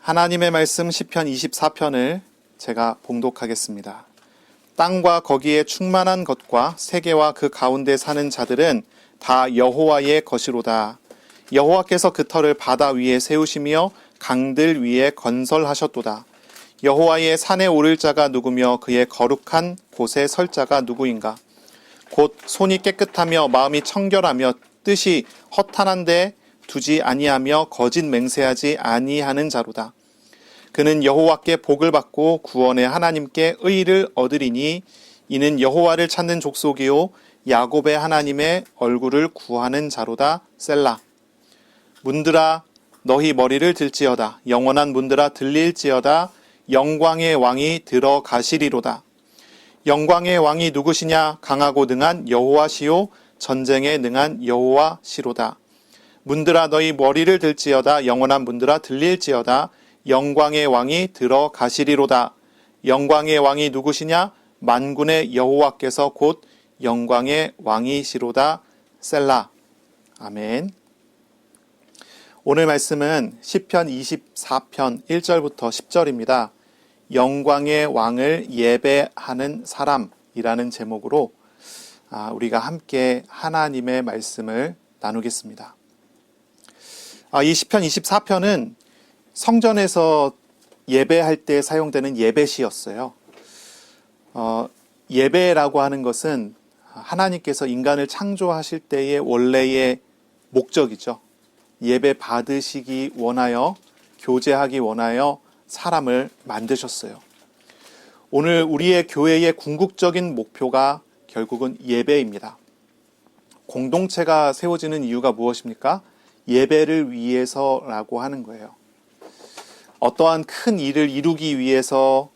하나님의 말씀 시편 24편을 제가 봉독하겠습니다. 땅과 거기에 충만한 것과 세계와 그 가운데 사는 자들은 다 여호와의 것이로다. 여호와께서 그 터를 바다 위에 세우시며 강들 위에 건설하셨도다. 여호와의 산에 오를 자가 누구며 그의 거룩한 곳에 설 자가 누구인가? 곧 손이 깨끗하며 마음이 청결하며 뜻이 허탄한데 두지 아니하며 거짓 맹세하지 아니하는 자로다. 그는 여호와께 복을 받고 구원의 하나님께 의를 얻으리니 이는 여호와를 찾는 족속이요 야곱의 하나님의 얼굴을 구하는 자로다. 셀라. 문들아 너희 머리를 들지어다. 영원한 문들아 들릴지어다. 영광의 왕이 들어가시리로다. 영광의 왕이 누구시냐? 강하고 능한 여호와시요 전쟁에 능한 여호와시로다. 문들아 너희 머리를 들지어다. 영원한 문들아 들릴지어다. 영광의 왕이 들어가시리로다. 영광의 왕이 누구시냐? 만군의 여호와께서 곧 영광의 왕이시로다. 셀라. 아멘. 오늘 말씀은 시편 24편 1절부터 10절입니다. 영광의 왕을 예배하는 사람이라는 제목으로 우리가 함께 하나님의 말씀을 나누겠습니다. 이 시편 24편은 성전에서 예배할 때 사용되는 예배시였어요. 예배라고 하는 것은 하나님께서 인간을 창조하실 때의 원래의 목적이죠. 예배 받으시기 원하여, 교제하기 원하여 사람을 만드셨어요. 오늘 우리의 교회의 궁극적인 목표가 결국은 예배입니다. 공동체가 세워지는 이유가 무엇입니까? 예배를 위해서라고 하는 거예요. 어떠한 큰 일을 이루기 위해서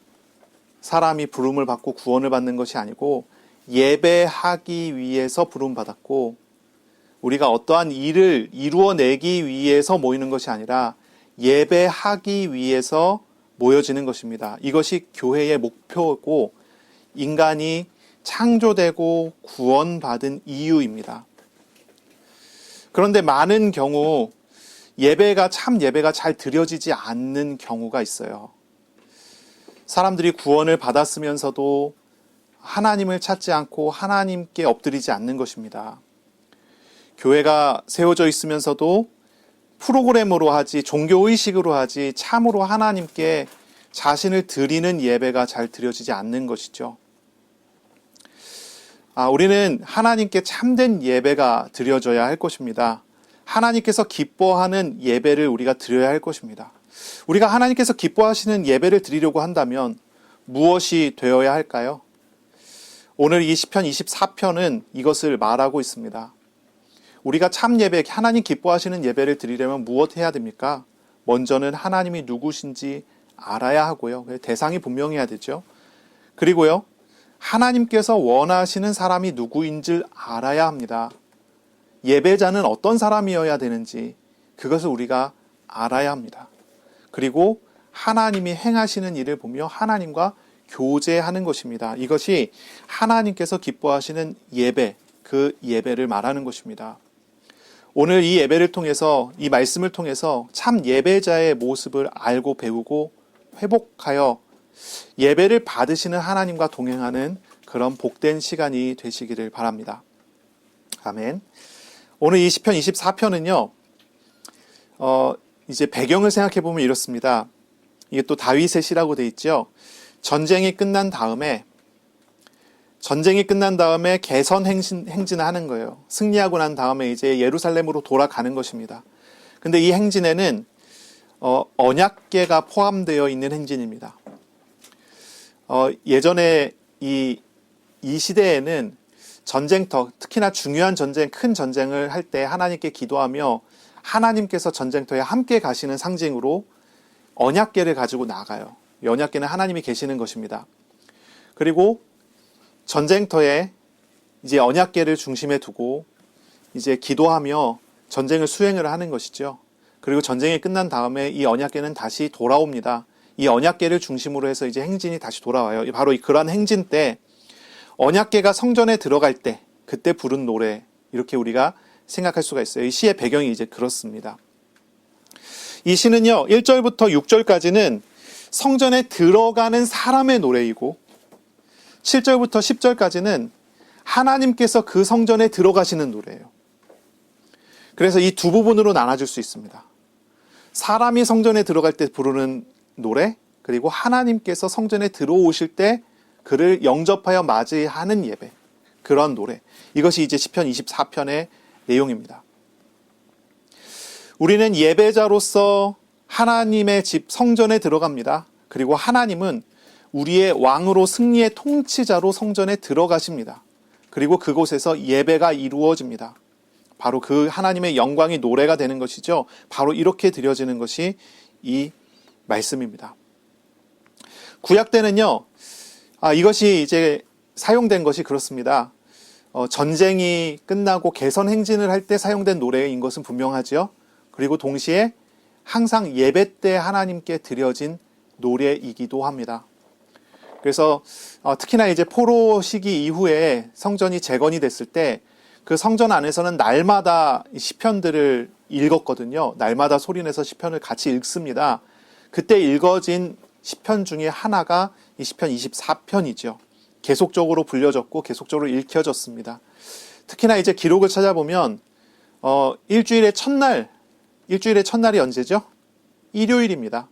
사람이 부름을 받고 구원을 받는 것이 아니고 예배하기 위해서 부름 받았고 우리가 어떠한 일을 이루어내기 위해서 모이는 것이 아니라 예배하기 위해서 모여지는 것입니다. 이것이 교회의 목표고 인간이 창조되고 구원받은 이유입니다. 그런데 많은 경우 예배가 잘 드려지지 않는 경우가 있어요. 사람들이 구원을 받았으면서도 하나님을 찾지 않고 하나님께 엎드리지 않는 것입니다. 교회가 세워져 있으면서도 프로그램으로 하지 종교의식으로 하지 참으로 하나님께 자신을 드리는 예배가 잘 드려지지 않는 것이죠. 우리는 하나님께 참된 예배가 드려져야 할 것입니다. 하나님께서 기뻐하는 예배를 우리가 드려야 할 것입니다. 우리가 하나님께서 기뻐하시는 예배를 드리려고 한다면 무엇이 되어야 할까요? 오늘 이 시편 24편은 이것을 말하고 있습니다. 우리가 참 예배, 하나님 기뻐하시는 예배를 드리려면 무엇 해야 됩니까? 먼저는 하나님이 누구신지 알아야 하고요. 대상이 분명해야 되죠. 그리고요, 하나님께서 원하시는 사람이 누구인지 알아야 합니다. 예배자는 어떤 사람이어야 되는지 그것을 우리가 알아야 합니다. 그리고 하나님이 행하시는 일을 보며 하나님과 교제하는 것입니다. 이것이 하나님께서 기뻐하시는 예배, 그 예배를 말하는 것입니다. 오늘 이 예배를 통해서, 이 말씀을 통해서 참 예배자의 모습을 알고 배우고 회복하여 예배를 받으시는 하나님과 동행하는 그런 복된 시간이 되시기를 바랍니다. 아멘. 오늘 이 시편 24편은요, 이제 배경을 생각해 보면 이렇습니다. 이게 또 다윗의 시라고 돼 있죠. 전쟁이 끝난 다음에 개선 행진을 하는 거예요. 승리하고 난 다음에 이제 예루살렘으로 돌아가는 것입니다. 근데 이 행진에는 언약궤가 포함되어 있는 행진입니다. 예전에 이 시대에는 전쟁터, 특히나 중요한 전쟁, 큰 전쟁을 할 때 하나님께 기도하며 하나님께서 전쟁터에 함께 가시는 상징으로 언약궤를 가지고 나가요. 이 언약궤는 하나님이 계시는 것입니다. 그리고 전쟁터에 이제 언약궤를 중심에 두고 이제 기도하며 전쟁을 수행을 하는 것이죠. 그리고 전쟁이 끝난 다음에 이 언약궤는 다시 돌아옵니다. 이 언약궤를 중심으로 해서 이제 행진이 다시 돌아와요. 바로 그러한 행진 때 언약궤가 성전에 들어갈 때 그때 부른 노래, 이렇게 우리가 생각할 수가 있어요. 이 시의 배경이 이제 그렇습니다. 이 시는요, 1절부터 6절까지는 성전에 들어가는 사람의 노래이고 7절부터 10절까지는 하나님께서 그 성전에 들어가시는 노래예요. 그래서 이 두 부분으로 나눠질 수 있습니다. 사람이 성전에 들어갈 때 부르는 노래, 그리고 하나님께서 성전에 들어오실 때 그를 영접하여 맞이하는 예배, 그런 노래. 이것이 이제 시편 24편의 내용입니다. 우리는 예배자로서 하나님의 집 성전에 들어갑니다. 그리고 하나님은 우리의 왕으로 승리의 통치자로 성전에 들어가십니다. 그리고 그곳에서 예배가 이루어집니다. 바로 그 하나님의 영광이 노래가 되는 것이죠. 바로 이렇게 드려지는 것이 이 말씀입니다. 구약 때는요, 이것이 이제 사용된 것이 그렇습니다. 전쟁이 끝나고 개선 행진을 할 때 사용된 노래인 것은 분명하죠. 그리고 동시에 항상 예배 때 하나님께 드려진 노래이기도 합니다. 그래서 특히나 이제 포로 시기 이후에 성전이 재건이 됐을 때 그 성전 안에서는 날마다 시편들을 읽었거든요. 날마다 소리내서 시편을 같이 읽습니다. 그때 읽어진 시편 중에 하나가 이 시편 24편이죠. 계속적으로 불려졌고 계속적으로 읽혀졌습니다. 특히나 이제 기록을 찾아보면 일주일의 첫날이 언제죠? 일요일입니다.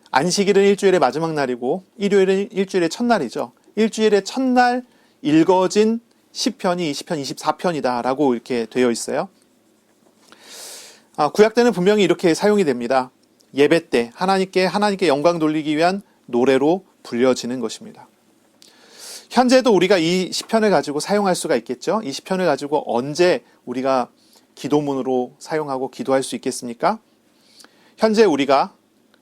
안식일은 일주일의 마지막 날이고 일요일은 일주일의 첫날이죠. 일주일의 첫날 읽어진 시편이 시편 24편이다라고 이렇게 되어 있어요. 구약 때는 분명히 이렇게 사용이 됩니다. 예배 때 하나님께 영광 돌리기 위한 노래로 불려지는 것입니다. 현재도 우리가 이 시편을 가지고 사용할 수가 있겠죠. 이 시편을 가지고 언제 우리가 기도문으로 사용하고 기도할 수 있겠습니까? 현재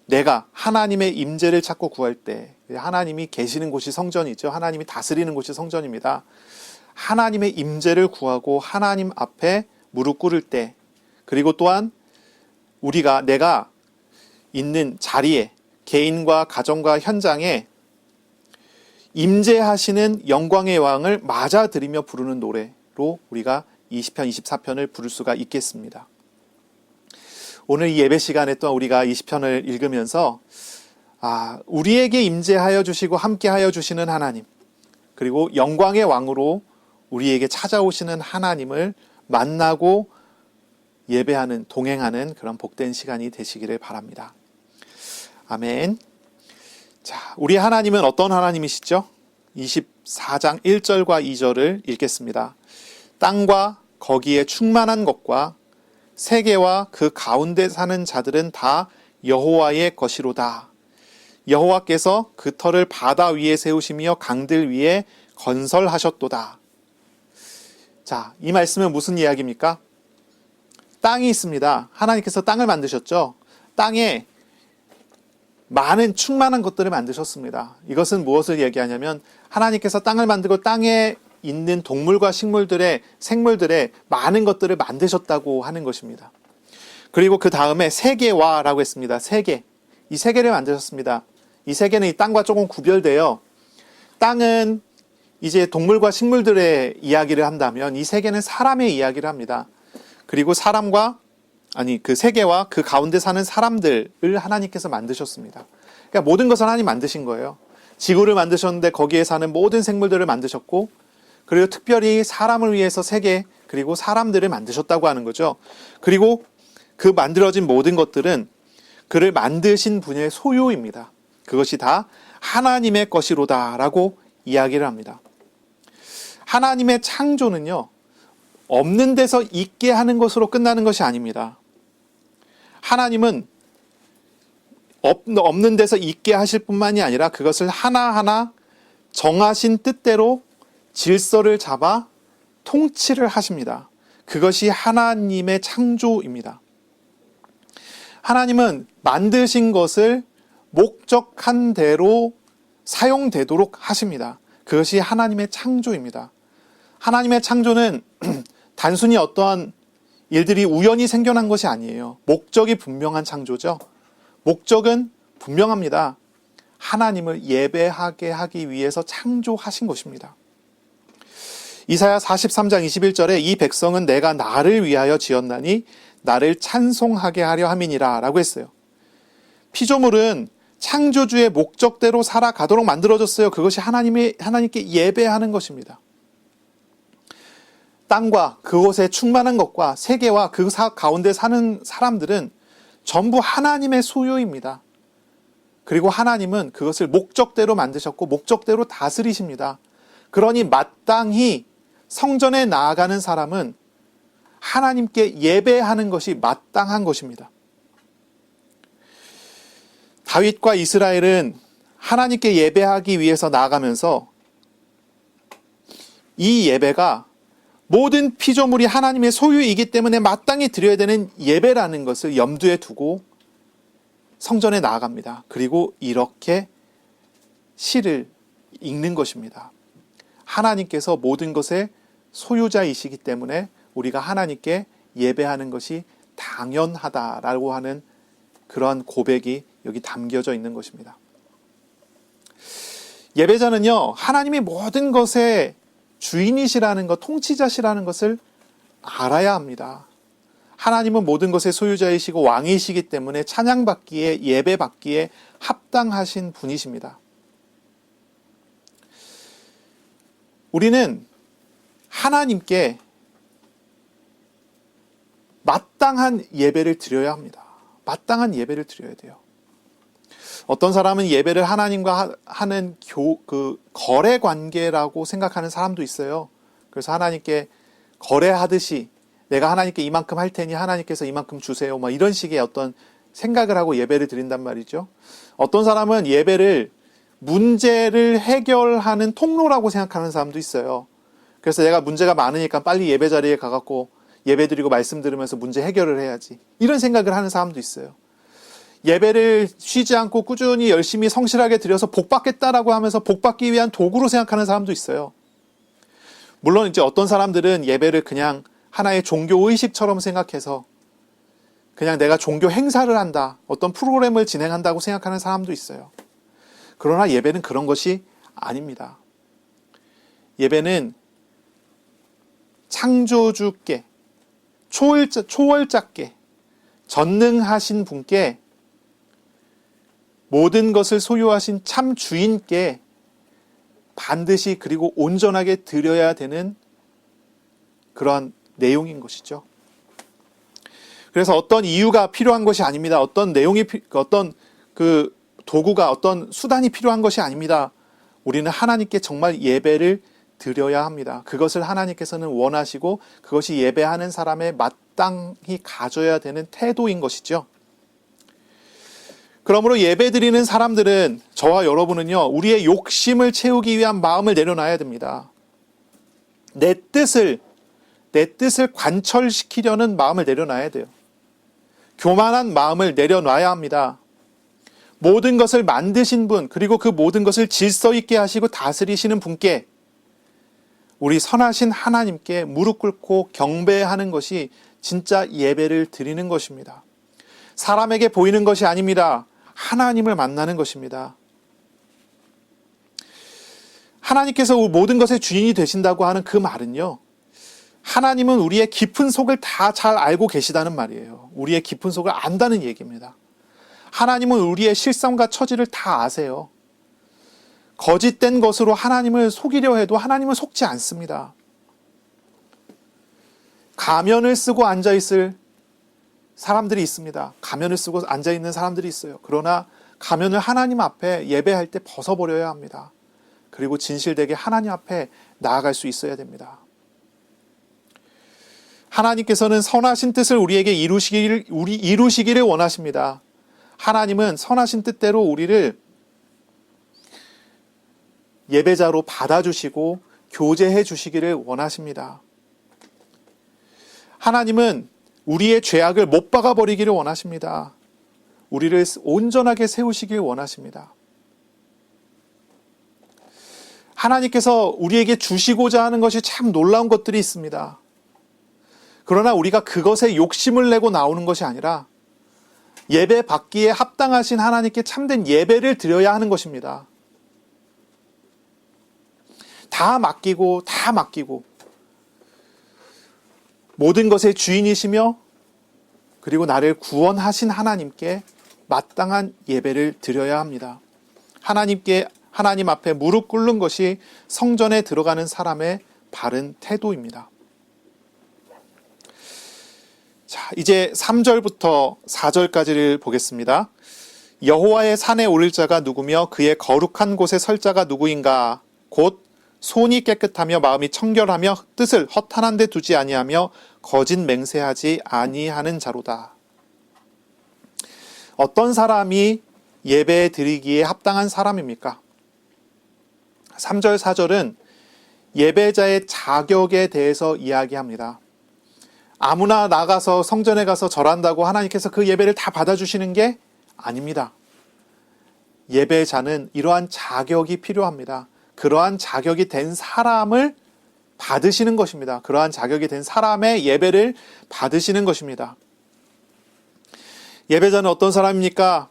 내가 하나님의 임재를 찾고 구할 때, 하나님이 계시는 곳이 성전이죠. 하나님이 다스리는 곳이 성전입니다. 하나님의 임재를 구하고 하나님 앞에 무릎 꿇을 때, 그리고 또한 내가 있는 자리에, 개인과 가정과 현장에 임재하시는 영광의 왕을 맞아들이며 부르는 노래로 우리가 이 시편 24편을 부를 수가 있겠습니다. 오늘 이 예배 시간에 또한 우리가 이 시편을 읽으면서 우리에게 임재하여 주시고 함께하여 주시는 하나님, 그리고 영광의 왕으로 우리에게 찾아오시는 하나님을 만나고 예배하는, 동행하는 그런 복된 시간이 되시기를 바랍니다. 아멘. 자, 우리 하나님은 어떤 하나님이시죠? 24장 1절과 2절을 읽겠습니다. 땅과 거기에 충만한 것과 세계와 그 가운데 사는 자들은 다 여호와의 것이로다. 여호와께서 그 터를 바다 위에 세우시며 강들 위에 건설하셨도다. 자, 이 말씀은 무슨 이야기입니까? 땅이 있습니다. 하나님께서 땅을 만드셨죠. 땅에 많은 충만한 것들을 만드셨습니다. 이것은 무엇을 얘기하냐면 하나님께서 땅을 만들고 땅에 있는 동물과 생물들의 많은 것들을 만드셨다고 하는 것입니다. 그리고 그 다음에 세계와라고 했습니다. 이 세계를 만드셨습니다. 이 세계는 이 땅과 조금 구별되어, 땅은 이제 동물과 식물들의 이야기를 한다면 이 세계는 사람의 이야기를 합니다. 그리고 그 세계와 그 가운데 사는 사람들을 하나님께서 만드셨습니다. 그러니까 모든 것을 하나님 만드신 거예요. 지구를 만드셨는데 거기에 사는 모든 생물들을 만드셨고, 그리고 특별히 사람을 위해서 세계, 그리고 사람들을 만드셨다고 하는 거죠. 그리고 그 만들어진 모든 것들은 그를 만드신 분의 소유입니다. 그것이 다 하나님의 것이로다라고 이야기를 합니다. 하나님의 창조는요, 없는 데서 있게 하는 것으로 끝나는 것이 아닙니다. 하나님은 없는 데서 있게 하실 뿐만이 아니라 그것을 하나하나 정하신 뜻대로 질서를 잡아 통치를 하십니다. 그것이 하나님의 창조입니다. 하나님은 만드신 것을 목적한 대로 사용되도록 하십니다. 그것이 하나님의 창조입니다. 하나님의 창조는 단순히 어떠한 일들이 우연히 생겨난 것이 아니에요. 목적이 분명한 창조죠. 목적은 분명합니다. 하나님을 예배하게 하기 위해서 창조하신 것입니다. 이사야 43장 21절에 이 백성은 내가 나를 위하여 지었나니 나를 찬송하게 하려 함이니라 라고 했어요. 피조물은 창조주의 목적대로 살아가도록 만들어졌어요. 그것이 하나님께 예배하는 것입니다. 땅과 그곳에 충만한 것과 세계와 그 가운데 사는 사람들은 전부 하나님의 소유입니다. 그리고 하나님은 그것을 목적대로 만드셨고 목적대로 다스리십니다. 그러니 마땅히 성전에 나아가는 사람은 하나님께 예배하는 것이 마땅한 것입니다. 다윗과 이스라엘은 하나님께 예배하기 위해서 나아가면서 이 예배가 모든 피조물이 하나님의 소유이기 때문에 마땅히 드려야 되는 예배라는 것을 염두에 두고 성전에 나아갑니다. 그리고 이렇게 시를 읽는 것입니다. 하나님께서 모든 것의 소유자이시기 때문에 우리가 하나님께 예배하는 것이 당연하다라고 하는 그러한 고백이 여기 담겨져 있는 것입니다. 예배자는요, 하나님이 모든 것의 주인이시라는 것, 통치자시라는 것을 알아야 합니다. 하나님은 모든 것의 소유자이시고 왕이시기 때문에 찬양받기에, 예배받기에 합당하신 분이십니다. 우리는 하나님께 마땅한 예배를 드려야 합니다. 마땅한 예배를 드려야 돼요. 어떤 사람은 예배를 하나님과 하는 거래 관계라고 생각하는 사람도 있어요. 그래서 하나님께 거래하듯이 내가 하나님께 이만큼 할 테니 하나님께서 이만큼 주세요. 막 이런 식의 어떤 생각을 하고 예배를 드린단 말이죠. 어떤 사람은 예배를 문제를 해결하는 통로라고 생각하는 사람도 있어요. 그래서 내가 문제가 많으니까 빨리 예배 자리에 가갖고 예배 드리고 말씀 들으면서 문제 해결을 해야지. 이런 생각을 하는 사람도 있어요. 예배를 쉬지 않고 꾸준히 열심히 성실하게 드려서 복 받겠다라고 하면서 복 받기 위한 도구로 생각하는 사람도 있어요. 물론 이제 어떤 사람들은 예배를 그냥 하나의 종교 의식처럼 생각해서 그냥 내가 종교 행사를 한다, 어떤 프로그램을 진행한다고 생각하는 사람도 있어요. 그러나 예배는 그런 것이 아닙니다. 예배는 창조주께, 초월자께, 전능하신 분께, 모든 것을 소유하신 참 주인께 반드시 그리고 온전하게 드려야 되는 그러한 내용인 것이죠. 그래서 어떤 이유가 필요한 것이 아닙니다. 어떤 내용이, 어떤 그 도구가, 어떤 수단이 필요한 것이 아닙니다. 우리는 하나님께 정말 예배를 드려야 합니다. 그것을 하나님께서는 원하시고 그것이 예배하는 사람의 마땅히 가져야 되는 태도인 것이죠. 그러므로 예배드리는 사람들은, 저와 여러분은요, 우리의 욕심을 채우기 위한 마음을 내려놔야 됩니다. 내 뜻을 관철시키려는 마음을 내려놔야 돼요. 교만한 마음을 내려놔야 합니다. 모든 것을 만드신 분, 그리고 그 모든 것을 질서 있게 하시고 다스리시는 분께, 우리 선하신 하나님께 무릎 꿇고 경배하는 것이 진짜 예배를 드리는 것입니다. 사람에게 보이는 것이 아닙니다. 하나님을 만나는 것입니다. 하나님께서 모든 것의 주인이 되신다고 하는 그 말은요, 하나님은 우리의 깊은 속을 다 잘 알고 계시다는 말이에요. 우리의 깊은 속을 안다는 얘기입니다. 하나님은 우리의 실상과 처지를 다 아세요. 거짓된 것으로 하나님을 속이려 해도 하나님은 속지 않습니다. 가면을 쓰고 앉아있을 사람들이 있습니다. 가면을 쓰고 앉아있는 사람들이 있어요. 그러나 가면을 하나님 앞에 예배할 때 벗어버려야 합니다. 그리고 진실되게 하나님 앞에 나아갈 수 있어야 됩니다. 하나님께서는 선하신 뜻을 우리에게 이루시기를 원하십니다. 하나님은 선하신 뜻대로 우리를 예배자로 받아주시고 교제해 주시기를 원하십니다. 하나님은 우리의 죄악을 못 박아버리기를 원하십니다. 우리를 온전하게 세우시길 원하십니다. 하나님께서 우리에게 주시고자 하는 것이 참 놀라운 것들이 있습니다. 그러나 우리가 그것에 욕심을 내고 나오는 것이 아니라 예배 받기에 합당하신 하나님께 참된 예배를 드려야 하는 것입니다. 다 맡기고 모든 것의 주인이시며 그리고 나를 구원하신 하나님께 마땅한 예배를 드려야 합니다. 하나님 앞에 무릎 꿇는 것이 성전에 들어가는 사람의 바른 태도입니다. 자, 이제 3절부터 4절까지를 보겠습니다. 여호와의 산에 오를 자가 누구며 그의 거룩한 곳에 설 자가 누구인가? 곧 손이 깨끗하며 마음이 청결하며 뜻을 허탄한 데 두지 아니하며 거짓 맹세하지 아니하는 자로다. 어떤 사람이 예배 드리기에 합당한 사람입니까? 3절, 4절은 예배자의 자격에 대해서 이야기합니다. 아무나 나가서 성전에 가서 절한다고 하나님께서 그 예배를 다 받아주시는 게 아닙니다. 예배자는 이러한 자격이 필요합니다. 그러한 자격이 된 사람을 받으시는 것입니다. 그러한 자격이 된 사람의 예배를 받으시는 것입니다. 예배자는 어떤 사람입니까?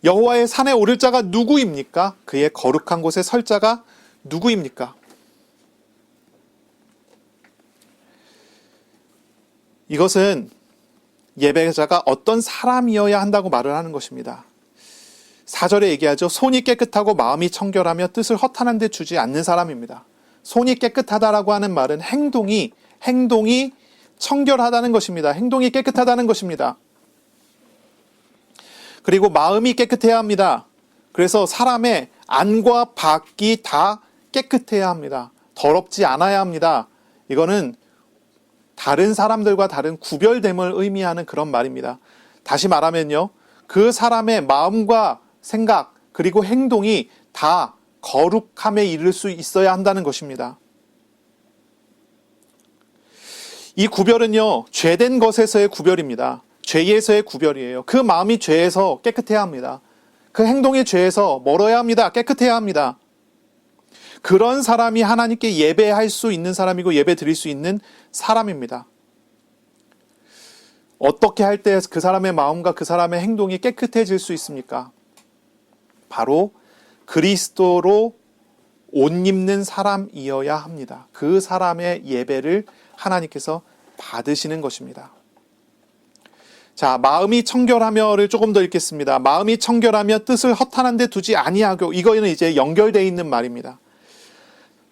여호와의 산에 오를 자가 누구입니까? 그의 거룩한 곳에 설 자가 누구입니까? 이것은 예배자가 어떤 사람이어야 한다고 말을 하는 것입니다. 4절에 얘기하죠. 손이 깨끗하고 마음이 청결하며 뜻을 허탄한 데 주지 않는 사람입니다. 손이 깨끗하다라고 하는 말은 행동이 청결하다는 것입니다. 행동이 깨끗하다는 것입니다. 그리고 마음이 깨끗해야 합니다. 그래서 사람의 안과 밖이 다 깨끗해야 합니다. 더럽지 않아야 합니다. 이거는 다른 사람들과 다른 구별됨을 의미하는 그런 말입니다. 다시 말하면요. 그 사람의 마음과 생각 그리고 행동이 다 거룩함에 이를 수 있어야 한다는 것입니다. 이 구별은요. 죄된 것에서의 구별입니다. 죄에서의 구별이에요. 그 마음이 죄에서 깨끗해야 합니다. 그 행동이 죄에서 멀어야 합니다. 깨끗해야 합니다. 그런 사람이 하나님께 예배할 수 있는 사람이고 예배 드릴 수 있는 사람입니다. 어떻게 할 때 그 사람의 마음과 그 사람의 행동이 깨끗해질 수 있습니까? 바로 그리스도로 옷 입는 사람이어야 합니다. 그 사람의 예배를 하나님께서 받으시는 것입니다. 자, 마음이 청결하며를 조금 더 읽겠습니다. 마음이 청결하며 뜻을 허탄한 데 두지 아니하고, 이거는 이제 연결되어 있는 말입니다.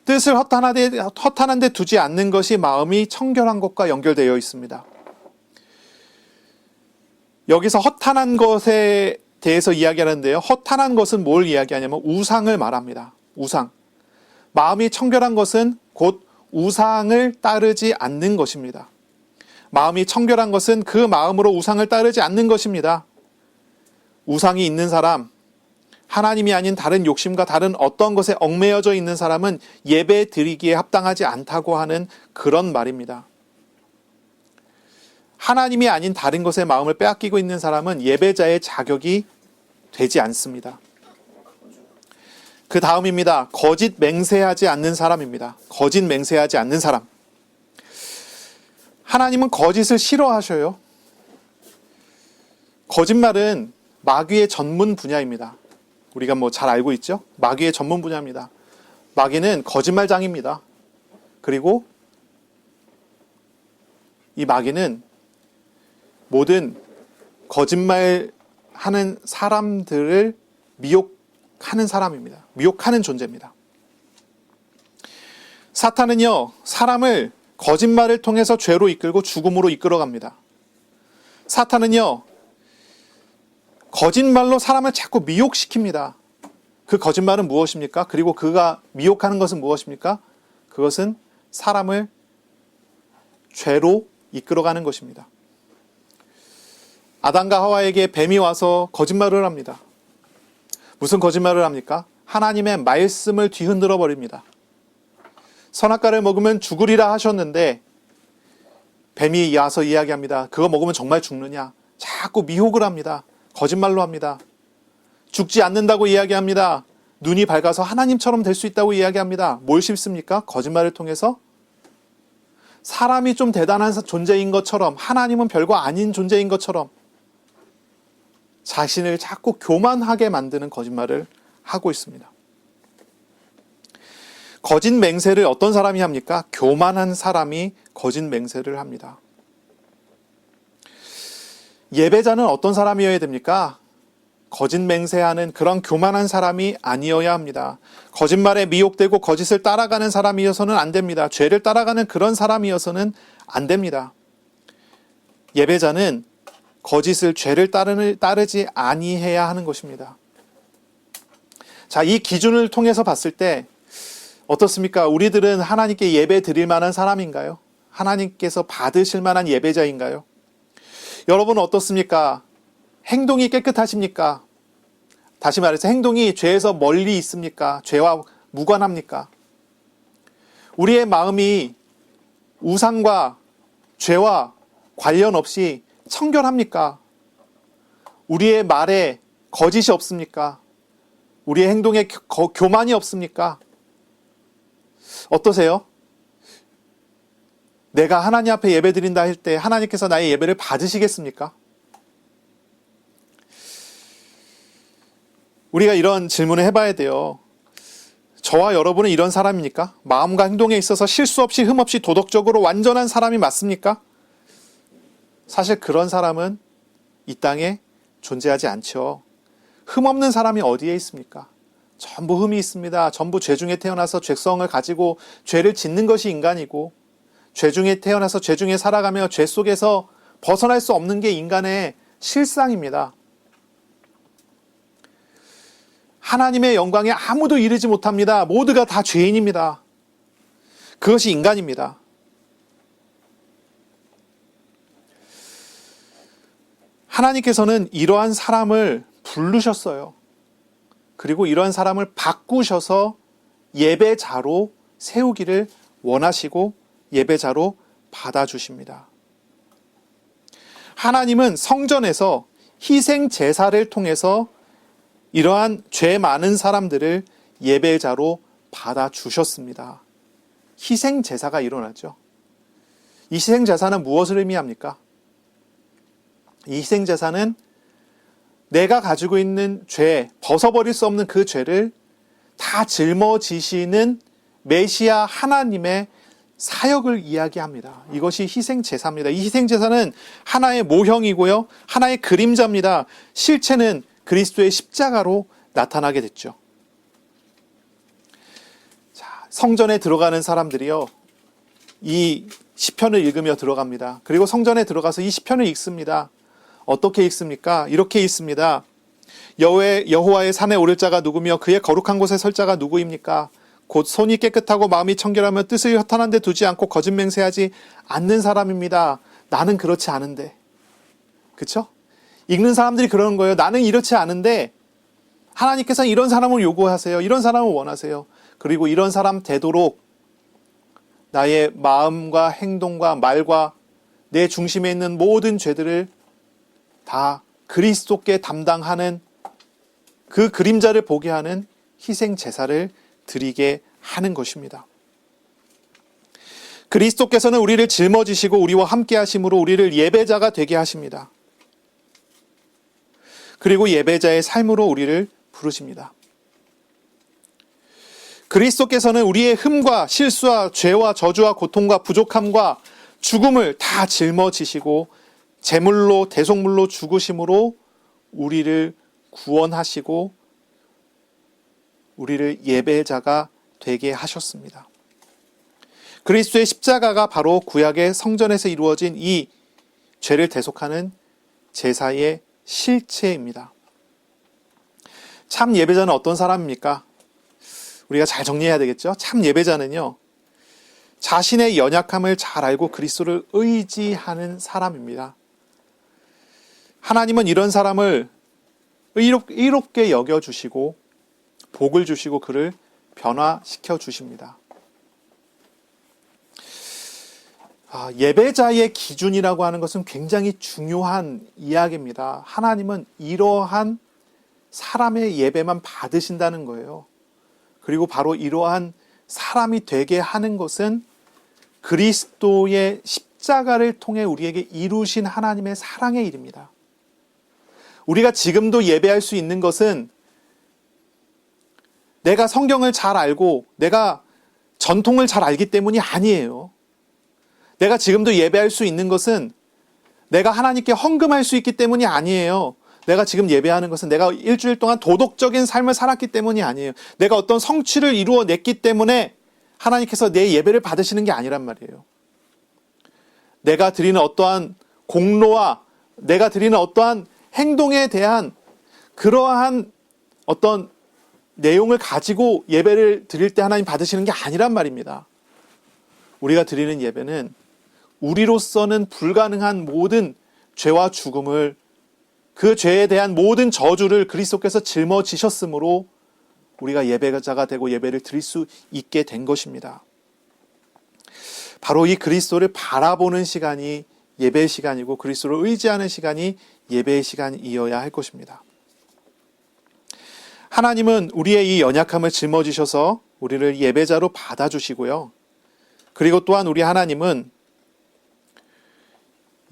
뜻을 허탄한 데 두지 않는 것이 마음이 청결한 것과 연결되어 있습니다. 여기서 허탄한 것에 대해서 이야기하는데요. 허탄한 것은 뭘 이야기하냐면 우상을 말합니다. 우상. 마음이 청결한 것은 곧 우상을 따르지 않는 것입니다. 마음이 청결한 것은 그 마음으로 우상을 따르지 않는 것입니다. 우상이 있는 사람, 하나님이 아닌 다른 욕심과 다른 어떤 것에 얽매여져 있는 사람은 예배 드리기에 합당하지 않다고 하는 그런 말입니다. 하나님이 아닌 다른 것에 마음을 빼앗기고 있는 사람은 예배자의 자격이 되지 않습니다. 그 다음입니다. 거짓 맹세하지 않는 사람입니다. 거짓 맹세하지 않는 사람. 하나님은 거짓을 싫어하셔요. 거짓말은 마귀의 전문 분야입니다. 우리가 잘 알고 있죠? 마귀의 전문 분야입니다. 마귀는 거짓말장입니다. 그리고 이 마귀는 모든 거짓말하는 사람들을 미혹하는 사람입니다. 미혹하는 존재입니다. 사탄은요, 사람을 거짓말을 통해서 죄로 이끌고 죽음으로 이끌어갑니다. 사탄은요, 거짓말로 사람을 자꾸 미혹시킵니다. 그 거짓말은 무엇입니까? 그리고 그가 미혹하는 것은 무엇입니까? 그것은 사람을 죄로 이끌어가는 것입니다. 아담과 하와에게 뱀이 와서 거짓말을 합니다. 무슨 거짓말을 합니까? 하나님의 말씀을 뒤흔들어 버립니다. 선악과를 먹으면 죽으리라 하셨는데 뱀이 와서 이야기합니다. 그거 먹으면 정말 죽느냐? 자꾸 미혹을 합니다. 거짓말로 합니다. 죽지 않는다고 이야기합니다. 눈이 밝아서 하나님처럼 될 수 있다고 이야기합니다. 뭘 심습니까? 거짓말을 통해서 사람이 좀 대단한 존재인 것처럼, 하나님은 별거 아닌 존재인 것처럼 자신을 자꾸 교만하게 만드는 거짓말을 하고 있습니다. 거짓 맹세를 어떤 사람이 합니까? 교만한 사람이 거짓 맹세를 합니다. 예배자는 어떤 사람이어야 됩니까? 거짓 맹세하는 그런 교만한 사람이 아니어야 합니다. 거짓말에 미혹되고 거짓을 따라가는 사람이어서는 안 됩니다. 죄를 따라가는 그런 사람이어서는 안 됩니다. 예배자는 거짓을 죄를 따르지 아니해야 하는 것입니다. 자, 이 기준을 통해서 봤을 때 어떻습니까? 우리들은 하나님께 예배 드릴 만한 사람인가요? 하나님께서 받으실 만한 예배자인가요? 여러분은 어떻습니까? 행동이 깨끗하십니까? 다시 말해서 행동이 죄에서 멀리 있습니까? 죄와 무관합니까? 우리의 마음이 우상과 죄와 관련 없이 청결합니까? 우리의 말에 거짓이 없습니까? 우리의 행동에 교만이 없습니까? 어떠세요? 내가 하나님 앞에 예배 드린다 할 때 하나님께서 나의 예배를 받으시겠습니까? 우리가 이런 질문을 해봐야 돼요. 저와 여러분은 이런 사람입니까? 마음과 행동에 있어서 실수 없이 흠 없이 도덕적으로 완전한 사람이 맞습니까? 사실 그런 사람은 이 땅에 존재하지 않죠. 흠 없는 사람이 어디에 있습니까? 전부 흠이 있습니다. 전부 죄 중에 태어나서 죄성을 가지고 죄를 짓는 것이 인간이고, 죄 중에 태어나서 죄 중에 살아가며 죄 속에서 벗어날 수 없는 게 인간의 실상입니다. 하나님의 영광에 아무도 이르지 못합니다. 모두가 다 죄인입니다. 그것이 인간입니다. 하나님께서는 이러한 사람을 부르셨어요. 그리고 이러한 사람을 바꾸셔서 예배자로 세우기를 원하시고 예배자로 받아주십니다. 하나님은 성전에서 희생 제사를 통해서 이러한 죄 많은 사람들을 예배자로 받아주셨습니다. 희생 제사가 일어나죠. 이 희생 제사는 무엇을 의미합니까? 이 희생 제사는 내가 가지고 있는 죄, 벗어버릴 수 없는 그 죄를 다 짊어지시는 메시아 하나님의 사역을 이야기합니다. 이것이 희생제사입니다. 이 희생제사는 하나의 모형이고요. 하나의 그림자입니다. 실체는 그리스도의 십자가로 나타나게 됐죠. 자, 성전에 들어가는 사람들이요, 이 시편을 읽으며 들어갑니다. 그리고 성전에 들어가서 이 시편을 읽습니다. 어떻게 읽습니까? 이렇게 읽습니다. 여호와의 산에 오를 자가 누구며 그의 거룩한 곳에 설 자가 누구입니까? 곧 손이 깨끗하고 마음이 청결하며 뜻을 허탄한 데 두지 않고 거짓 맹세하지 않는 사람입니다. 나는 그렇지 않은데. 그쵸? 읽는 사람들이 그러는 거예요. 나는 이렇지 않은데 하나님께서는 이런 사람을 요구하세요. 이런 사람을 원하세요. 그리고 이런 사람 되도록 나의 마음과 행동과 말과 내 중심에 있는 모든 죄들을 다 그리스도께 담당하는 그 그림자를 보게 하는 희생 제사를 드리게 하는 것입니다. 그리스도께서는 우리를 짊어지시고 우리와 함께 하심으로 우리를 예배자가 되게 하십니다. 그리고 예배자의 삶으로 우리를 부르십니다. 그리스도께서는 우리의 흠과 실수와 죄와 저주와 고통과 부족함과 죽음을 다 짊어지시고 제물로 대속물로 죽으심으로 우리를 구원하시고 우리를 예배자가 되게 하셨습니다. 그리스도의 십자가가 바로 구약의 성전에서 이루어진 이 죄를 대속하는 제사의 실체입니다. 참 예배자는 어떤 사람입니까? 우리가 잘 정리해야 되겠죠? 참 예배자는요, 자신의 연약함을 잘 알고 그리스도를 의지하는 사람입니다. 하나님은 이런 사람을 의롭게 여겨주시고 복을 주시고 그를 변화시켜 주십니다. 예배자의 기준이라고 하는 것은 굉장히 중요한 이야기입니다. 하나님은 이러한 사람의 예배만 받으신다는 거예요. 그리고 바로 이러한 사람이 되게 하는 것은 그리스도의 십자가를 통해 우리에게 이루신 하나님의 사랑의 일입니다. 우리가 지금도 예배할 수 있는 것은 내가 성경을 잘 알고 내가 전통을 잘 알기 때문이 아니에요. 내가 지금도 예배할 수 있는 것은 내가 하나님께 헌금할 수 있기 때문이 아니에요. 내가 지금 예배하는 것은 내가 일주일 동안 도덕적인 삶을 살았기 때문이 아니에요. 내가 어떤 성취를 이루어냈기 때문에 하나님께서 내 예배를 받으시는 게 아니란 말이에요. 내가 드리는 어떠한 공로와 내가 드리는 어떠한 행동에 대한 그러한 어떤 내용을 가지고 예배를 드릴 때 하나님 받으시는 게 아니란 말입니다. 우리가 드리는 예배는 우리로서는 불가능한 모든 죄와 죽음을, 그 죄에 대한 모든 저주를 그리스도께서 짊어지셨으므로 우리가 예배자가 되고 예배를 드릴 수 있게 된 것입니다. 바로 이 그리스도를 바라보는 시간이 예배의 시간이고 그리스도를 의지하는 시간이 예배의 시간이어야 할 것입니다. 하나님은 우리의 이 연약함을 짊어지셔서 우리를 예배자로 받아주시고요. 그리고 또한 우리 하나님은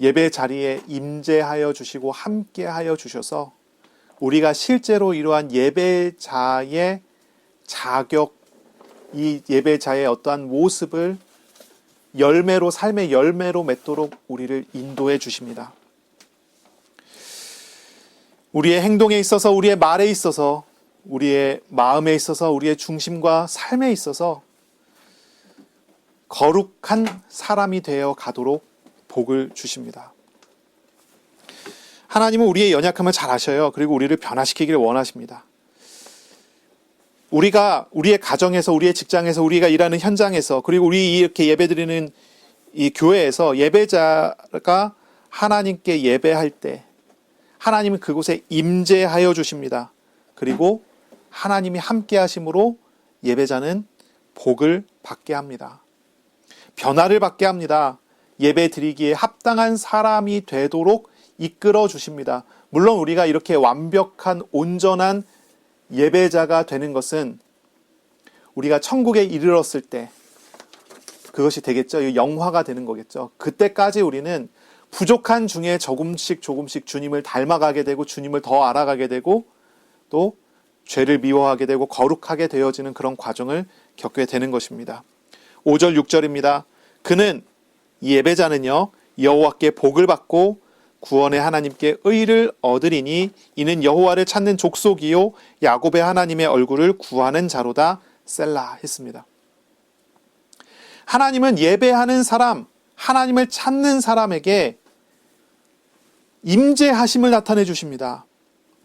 예배 자리에 임재하여 주시고 함께하여 주셔서 우리가 실제로 이러한 예배자의 자격, 이 예배자의 어떠한 모습을 열매로, 삶의 열매로 맺도록 우리를 인도해 주십니다. 우리의 행동에 있어서, 우리의 말에 있어서, 우리의 마음에 있어서, 우리의 중심과 삶에 있어서 거룩한 사람이 되어 가도록 복을 주십니다. 하나님은 우리의 연약함을 잘 아셔요. 그리고 우리를 변화시키기를 원하십니다. 우리가 우리의 가정에서, 우리의 직장에서, 우리가 일하는 현장에서, 그리고 우리 이렇게 예배드리는 이 교회에서 예배자가 하나님께 예배할 때 하나님은 그곳에 임재하여 주십니다. 그리고 하나님이 함께 하심으로 예배자는 복을 받게 합니다. 변화를 받게 합니다. 예배 드리기에 합당한 사람이 되도록 이끌어 주십니다. 물론 우리가 이렇게 완벽한 온전한 예배자가 되는 것은 우리가 천국에 이르렀을 때 그것이 되겠죠. 영화가 되는 거겠죠. 그때까지 우리는 부족한 중에 조금씩 주님을 닮아가게 되고 주님을 더 알아가게 되고 또 죄를 미워하게 되고 거룩하게 되어지는 그런 과정을 겪게 되는 것입니다. 5절 6절입니다. 그는, 이 예배자는요, 여호와께 복을 받고 구원의 하나님께 의를 얻으리니 이는 여호와를 찾는 족속이요 야곱의 하나님의 얼굴을 구하는 자로다. 셀라 했습니다. 하나님은 예배하는 사람, 하나님을 찾는 사람에게 임재하심을 나타내 주십니다.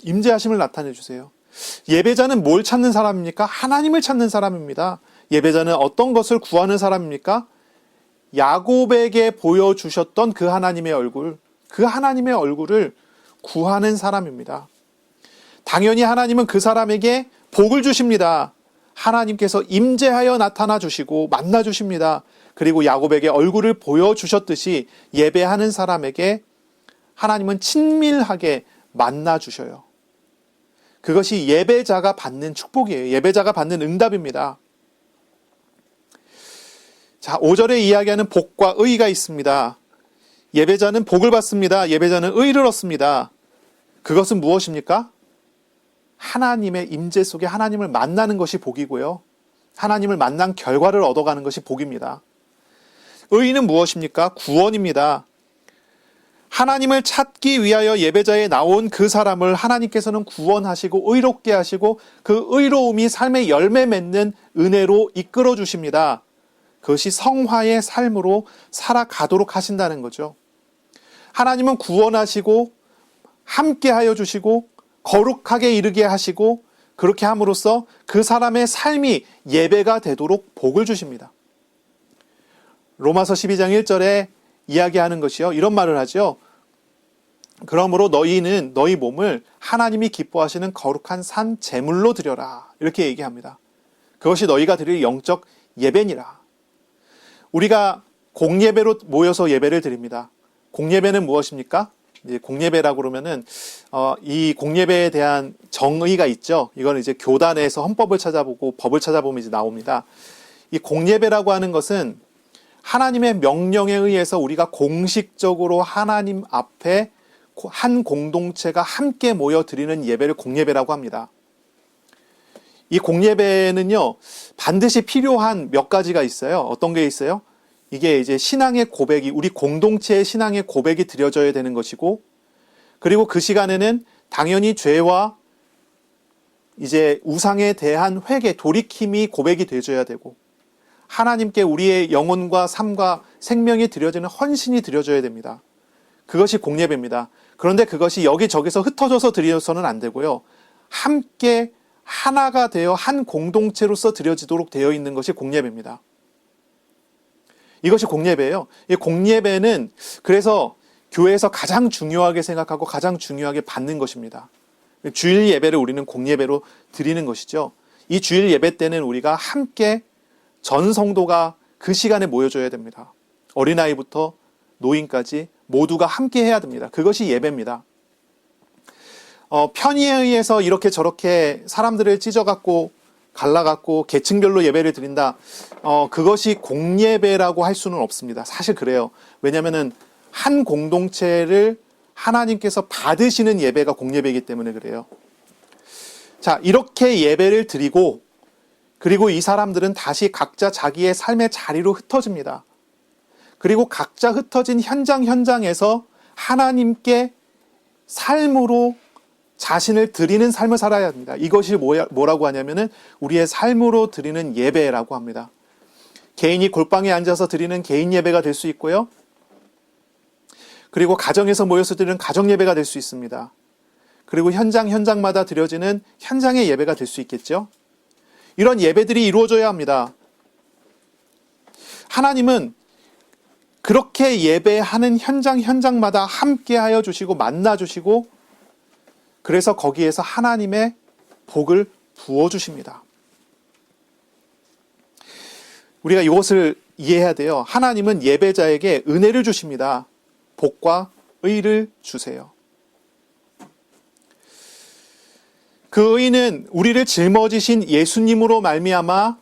임재하심을 나타내 주세요. 예배자는 뭘 찾는 사람입니까? 하나님을 찾는 사람입니다. 예배자는 어떤 것을 구하는 사람입니까? 야곱에게 보여주셨던 그 하나님의 얼굴, 그 하나님의 얼굴을 구하는 사람입니다. 당연히 하나님은 그 사람에게 복을 주십니다. 하나님께서 임재하여 나타나 주시고 만나 주십니다. 그리고 야곱에게 얼굴을 보여주셨듯이 예배하는 사람에게 하나님은 친밀하게 만나 주셔요. 그것이 예배자가 받는 축복이에요. 예배자가 받는 응답입니다. 자, 5절에 이야기하는 복과 의가 있습니다. 예배자는 복을 받습니다. 예배자는 의를 얻습니다. 그것은 무엇입니까? 하나님의 임재 속에 하나님을 만나는 것이 복이고요. 하나님을 만난 결과를 얻어가는 것이 복입니다. 의는 무엇입니까? 구원입니다. 하나님을 찾기 위하여 예배자에 나온 그 사람을 하나님께서는 구원하시고 의롭게 하시고 그 의로움이 삶의 열매 맺는 은혜로 이끌어 주십니다. 그것이 성화의 삶으로 살아가도록 하신다는 거죠. 하나님은 구원하시고 함께하여 주시고 거룩하게 이르게 하시고 그렇게 함으로써 그 사람의 삶이 예배가 되도록 복을 주십니다. 로마서 12장 1절에 이야기하는 것이요, 이런 말을 하죠. 그러므로 너희는 너희 몸을 하나님이 기뻐하시는 거룩한 산 제물로 드려라, 이렇게 얘기합니다. 그것이 너희가 드릴 영적 예배니라. 우리가 공예배로 모여서 예배를 드립니다. 공예배는 무엇입니까? 공예배라고 그러면은 이 공예배에 대한 정의가 있죠. 이건 이제 교단에서 헌법을 찾아보고 법을 찾아보면 이제 나옵니다. 이 공예배라고 하는 것은 하나님의 명령에 의해서 우리가 공식적으로 하나님 앞에 한 공동체가 함께 모여 드리는 예배를 공예배라고 합니다. 이 공예배는요, 반드시 필요한 몇 가지가 있어요. 어떤 게 있어요? 이게 이제 신앙의 고백이, 우리 공동체의 신앙의 고백이 드려져야 되는 것이고, 그리고 그 시간에는 당연히 죄와 이제 우상에 대한 회개, 돌이킴이 고백이 되어져야 되고, 하나님께 우리의 영혼과 삶과 생명이 드려지는 헌신이 드려져야 됩니다. 그것이 공예배입니다. 그런데 그것이 여기저기서 흩어져서 드려서는 안 되고요. 함께 하나가 되어 한 공동체로서 드려지도록 되어 있는 것이 공예배입니다. 이것이 공예배예요. 이 공예배는 그래서 교회에서 가장 중요하게 생각하고 가장 중요하게 받는 것입니다. 주일 예배를 우리는 공예배로 드리는 것이죠. 이 주일 예배 때는 우리가 함께 전 성도가 그 시간에 모여줘야 됩니다. 어린아이부터 노인까지 모두가 함께 해야 됩니다. 그것이 예배입니다. 편의에 의해서 이렇게 저렇게 사람들을 찢어갖고 갈라갖고 계층별로 예배를 드린다. 그것이 공예배라고 할 수는 없습니다. 사실 그래요. 왜냐하면은 한 공동체를 하나님께서 받으시는 예배가 공예배이기 때문에 그래요. 자, 이렇게 예배를 드리고 그리고 이 사람들은 다시 각자 자기의 삶의 자리로 흩어집니다. 그리고 각자 흩어진 현장에서 하나님께 삶으로 자신을 드리는 삶을 살아야 합니다. 이것이 뭐라고 하냐면은 우리의 삶으로 드리는 예배라고 합니다. 개인이 골방에 앉아서 드리는 개인 예배가 될 수 있고요. 그리고 가정에서 모여서 드리는 가정 예배가 될 수 있습니다. 그리고 현장마다 드려지는 현장의 예배가 될 수 있겠죠. 이런 예배들이 이루어져야 합니다. 하나님은 그렇게 예배하는 현장마다 함께하여 주시고 만나 주시고 그래서 거기에서 하나님의 복을 부어주십니다. 우리가 이것을 이해해야 돼요. 하나님은 예배자에게 은혜를 주십니다. 복과 의를 주세요. 그 의는 우리를 짊어지신 예수님으로 말미암아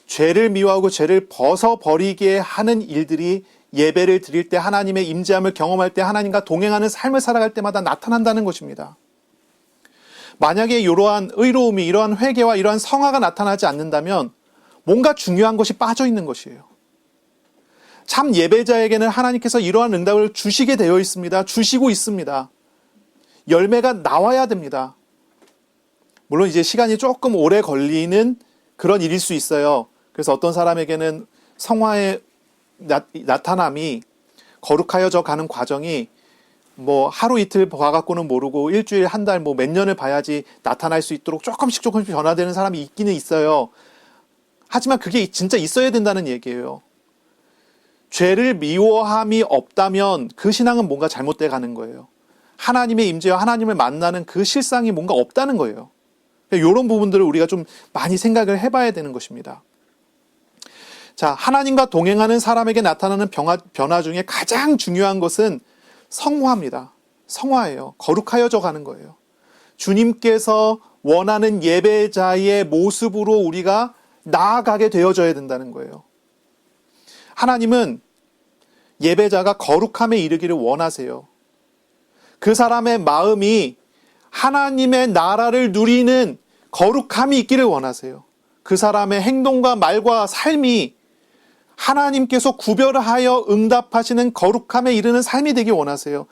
죄를 미워하고 죄를 벗어버리게 하는 일들이 예배를 드릴 때 하나님의 임재함을 경험할 때 하나님과 동행하는 삶을 살아갈 때마다 나타난다는 것입니다. 만약에 이러한 의로움이 이러한 회개와 이러한 성화가 나타나지 않는다면 뭔가 중요한 것이 빠져 있는 것이에요. 참 예배자에게는 하나님께서 이러한 응답을 주시게 되어 있습니다. 주시고 있습니다. 열매가 나와야 됩니다. 물론 이제 시간이 조금 오래 걸리는 그런 일일 수 있어요. 그래서 어떤 사람에게는 성화의 나타남이 거룩하여져 가는 과정이 하루 이틀 봐갖고는 모르고 일주일, 한 달, 몇 년을 봐야지 나타날 수 있도록 조금씩 변화되는 사람이 있기는 있어요. 하지만 그게 진짜 있어야 된다는 얘기예요. 죄를 미워함이 없다면 그 신앙은 뭔가 잘못돼 가는 거예요. 하나님의 임재와 하나님을 만나는 그 실상이 뭔가 없다는 거예요. 이런 부분들을 우리가 좀 많이 생각을 해봐야 되는 것입니다. 자, 하나님과 동행하는 사람에게 나타나는 변화 중에 가장 중요한 것은 성화입니다. 성화예요. 거룩하여져 가는 거예요. 주님께서 원하는 예배자의 모습으로 우리가 나아가게 되어져야 된다는 거예요. 하나님은 예배자가 거룩함에 이르기를 원하세요. 그 사람의 마음이 하나님의 나라를 누리는 거룩함이 있기를 원하세요. 그 사람의 행동과 말과 삶이 하나님께서 구별하여 응답하시는 거룩함에 이르는 삶이 되길 원하세요.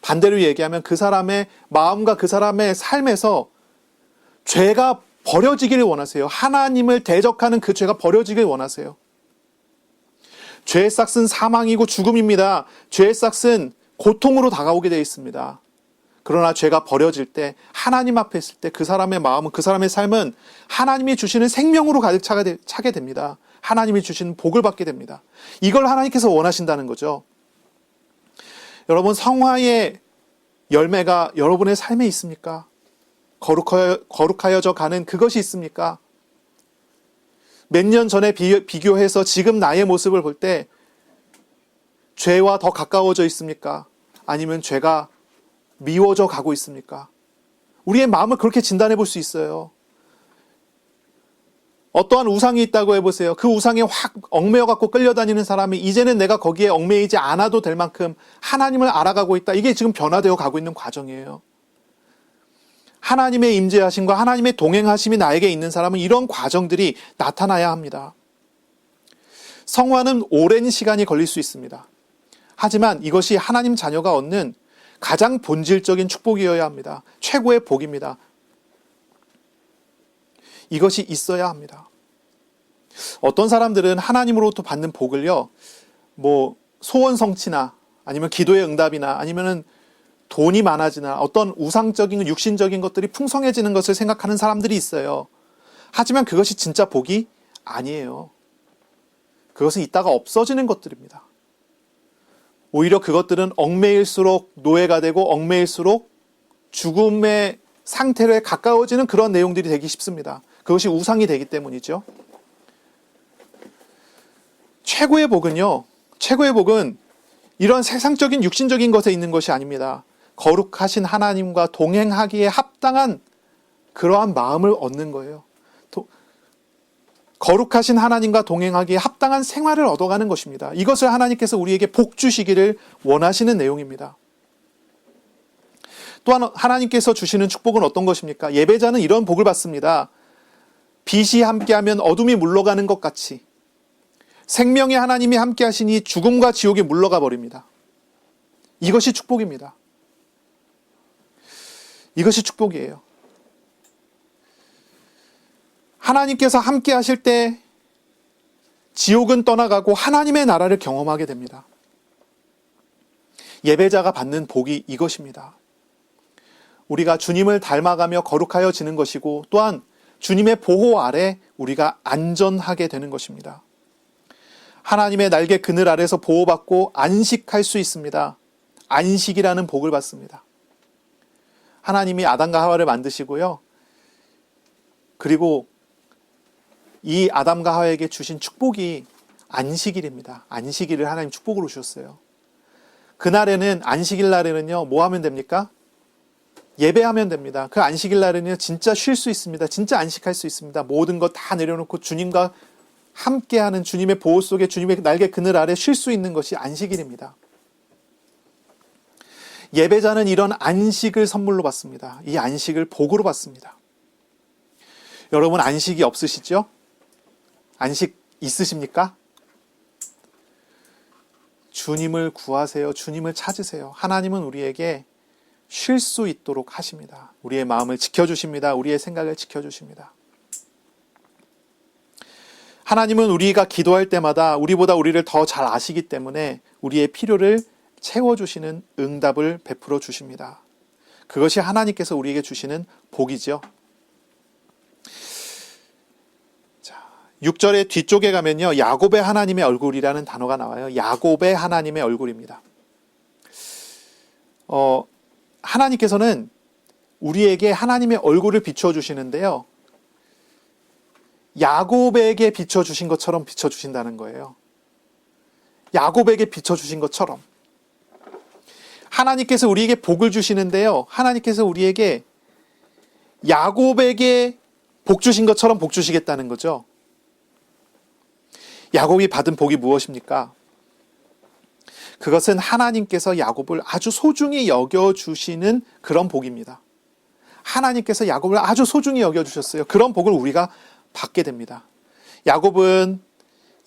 반대로 얘기하면 그 사람의 마음과 그 사람의 삶에서 죄가 버려지기를 원하세요. 하나님을 대적하는 그 죄가 버려지길 원하세요. 죄의 싹은 사망이고 죽음입니다. 죄의 싹은 고통으로 다가오게 되어 있습니다. 그러나 죄가 버려질 때 하나님 앞에 있을 때 그 사람의 마음은 그 사람의 삶은 하나님이 주시는 생명으로 가득 차게 됩니다. 하나님이 주시는 복을 받게 됩니다. 이걸 하나님께서 원하신다는 거죠. 여러분, 성화의 열매가 여러분의 삶에 있습니까? 거룩하여져 가는 그것이 있습니까? 몇 년 전에 비교해서 지금 나의 모습을 볼 때 죄와 더 가까워져 있습니까? 아니면 죄가 미워져 가고 있습니까? 우리의 마음을 그렇게 진단해 볼 수 있어요. 어떠한 우상이 있다고 해보세요. 그 우상에 확 얽매여 갖고 끌려다니는 사람이 이제는 내가 거기에 얽매이지 않아도 될 만큼 하나님을 알아가고 있다. 이게 지금 변화되어 가고 있는 과정이에요. 하나님의 임재하심과 하나님의 동행하심이 나에게 있는 사람은 이런 과정들이 나타나야 합니다. 성화는 오랜 시간이 걸릴 수 있습니다. 하지만 이것이 하나님 자녀가 얻는 가장 본질적인 축복이어야 합니다. 최고의 복입니다. 이것이 있어야 합니다. 어떤 사람들은 하나님으로부터 받는 복을요, 소원 성취나 아니면 기도의 응답이나 아니면은 돈이 많아지나 어떤 우상적인 육신적인 것들이 풍성해지는 것을 생각하는 사람들이 있어요. 하지만 그것이 진짜 복이 아니에요. 그것은 있다가 없어지는 것들입니다. 오히려 그것들은 얽매일수록 노예가 되고 얽매일수록 죽음의 상태에 가까워지는 그런 내용들이 되기 쉽습니다. 그것이 우상이 되기 때문이죠. 최고의 복은 이런 세상적인 육신적인 것에 있는 것이 아닙니다. 거룩하신 하나님과 동행하기에 합당한 그러한 마음을 얻는 거예요. 거룩하신 하나님과 동행하기에 합당한 생활을 얻어가는 것입니다. 이것을 하나님께서 우리에게 복 주시기를 원하시는 내용입니다. 또한 하나님께서 주시는 축복은 어떤 것입니까? 예배자는 이런 복을 받습니다. 빛이 함께하면 어둠이 물러가는 것 같이 생명의 하나님이 함께하시니 죽음과 지옥이 물러가 버립니다. 이것이 축복입니다. 이것이 축복이에요. 하나님께서 함께 하실 때 지옥은 떠나가고 하나님의 나라를 경험하게 됩니다. 예배자가 받는 복이 이것입니다. 우리가 주님을 닮아가며 거룩하여지는 것이고 또한 주님의 보호 아래 우리가 안전하게 되는 것입니다. 하나님의 날개 그늘 아래서 보호받고 안식할 수 있습니다. 안식이라는 복을 받습니다. 하나님이 아담과 하와를 만드시고요. 그리고 이 아담과 하와에게 주신 축복이 안식일입니다. 안식일을 하나님 축복으로 주셨어요. 그날에는 안식일 날에는요. 뭐 하면 됩니까? 예배하면 됩니다. 그 안식일 날에는 진짜 쉴 수 있습니다. 진짜 안식할 수 있습니다. 모든 것 다 내려놓고 주님과 함께하는 주님의 보호 속에 주님의 날개 그늘 아래 쉴 수 있는 것이 안식일입니다. 예배자는 이런 안식을 선물로 받습니다. 이 안식을 복으로 받습니다. 여러분 안식이 없으시죠? 안식 있으십니까? 주님을 구하세요. 주님을 찾으세요. 하나님은 우리에게 쉴 수 있도록 하십니다. 우리의 마음을 지켜주십니다. 우리의 생각을 지켜주십니다. 하나님은 우리가 기도할 때마다 우리보다 우리를 더 잘 아시기 때문에 우리의 필요를 채워주시는 응답을 베풀어 주십니다. 그것이 하나님께서 우리에게 주시는 복이죠. 6절의 뒤쪽에 가면요. 야곱의 하나님의 얼굴이라는 단어가 나와요. 야곱의 하나님의 얼굴입니다. 하나님께서는 우리에게 하나님의 얼굴을 비춰주시는데요. 야곱에게 비춰주신 것처럼 비춰주신다는 거예요. 야곱에게 비춰주신 것처럼. 하나님께서 우리에게 복을 주시는데요. 하나님께서 우리에게 야곱에게 복 주신 것처럼 복 주시겠다는 거죠. 야곱이 받은 복이 무엇입니까? 그것은 하나님께서 야곱을 아주 소중히 여겨주시는 그런 복입니다. 하나님께서 야곱을 아주 소중히 여겨주셨어요. 그런 복을 우리가 받게 됩니다. 야곱은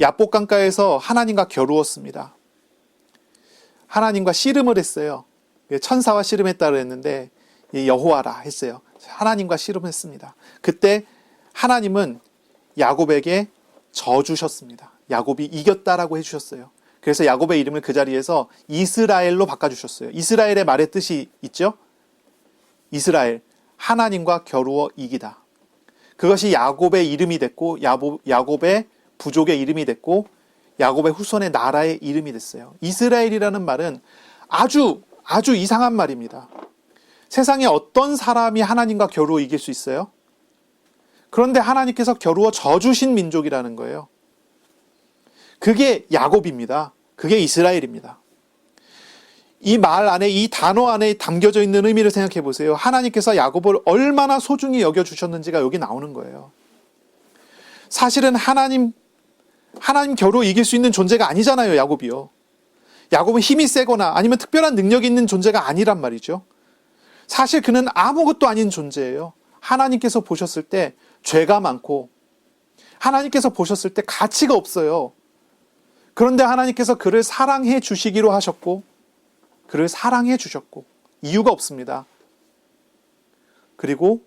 야복강가에서 하나님과 겨루었습니다. 하나님과 씨름을 했어요. 천사와 씨름했다 그랬는데 여호와라 했어요. 하나님과 씨름했습니다. 그때 하나님은 야곱에게 져주셨습니다. 야곱이 이겼다라고 해주셨어요. 그래서 야곱의 이름을 그 자리에서 이스라엘로 바꿔주셨어요. 이스라엘의 말의 뜻이 있죠? 이스라엘, 하나님과 겨루어 이기다. 그것이 야곱의 이름이 됐고 야곱의 부족의 이름이 됐고 야곱의 후손의 나라의 이름이 됐어요. 이스라엘이라는 말은 아주 이상한 말입니다. 세상에 어떤 사람이 하나님과 겨루어 이길 수 있어요? 그런데 하나님께서 겨루어 져주신 민족이라는 거예요. 그게 야곱입니다. 그게 이스라엘입니다. 이 말 안에, 이 단어 안에 담겨져 있는 의미를 생각해 보세요. 하나님께서 야곱을 얼마나 소중히 여겨주셨는지가 여기 나오는 거예요. 사실은 하나님 겨루 이길 수 있는 존재가 아니잖아요, 야곱이요. 야곱은 힘이 세거나 아니면 특별한 능력이 있는 존재가 아니란 말이죠. 사실 그는 아무것도 아닌 존재예요. 하나님께서 보셨을 때 죄가 많고 하나님께서 보셨을 때 가치가 없어요. 그런데 하나님께서 그를 사랑해 주시기로 하셨고, 그를 사랑해 주셨고, 이유가 없습니다. 그리고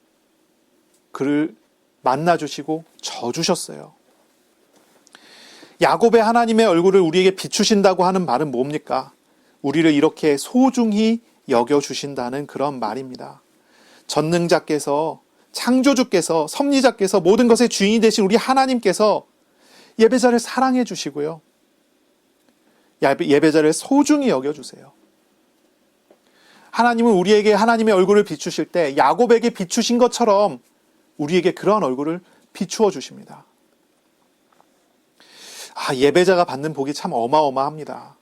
그를 만나 주시고 져 주셨어요. 야곱의 하나님의 얼굴을 우리에게 비추신다고 하는 말은 뭡니까? 우리를 이렇게 소중히 여겨주신다는 그런 말입니다. 전능자께서, 창조주께서, 섭리자께서, 모든 것의 주인이 되신 우리 하나님께서 예배자를 사랑해 주시고요. 예배자를 소중히 여겨주세요. 하나님은 우리에게 하나님의 얼굴을 비추실 때 야곱에게 비추신 것처럼 우리에게 그러한 얼굴을 비추어 주십니다. 예배자가 받는 복이 참 어마어마합니다.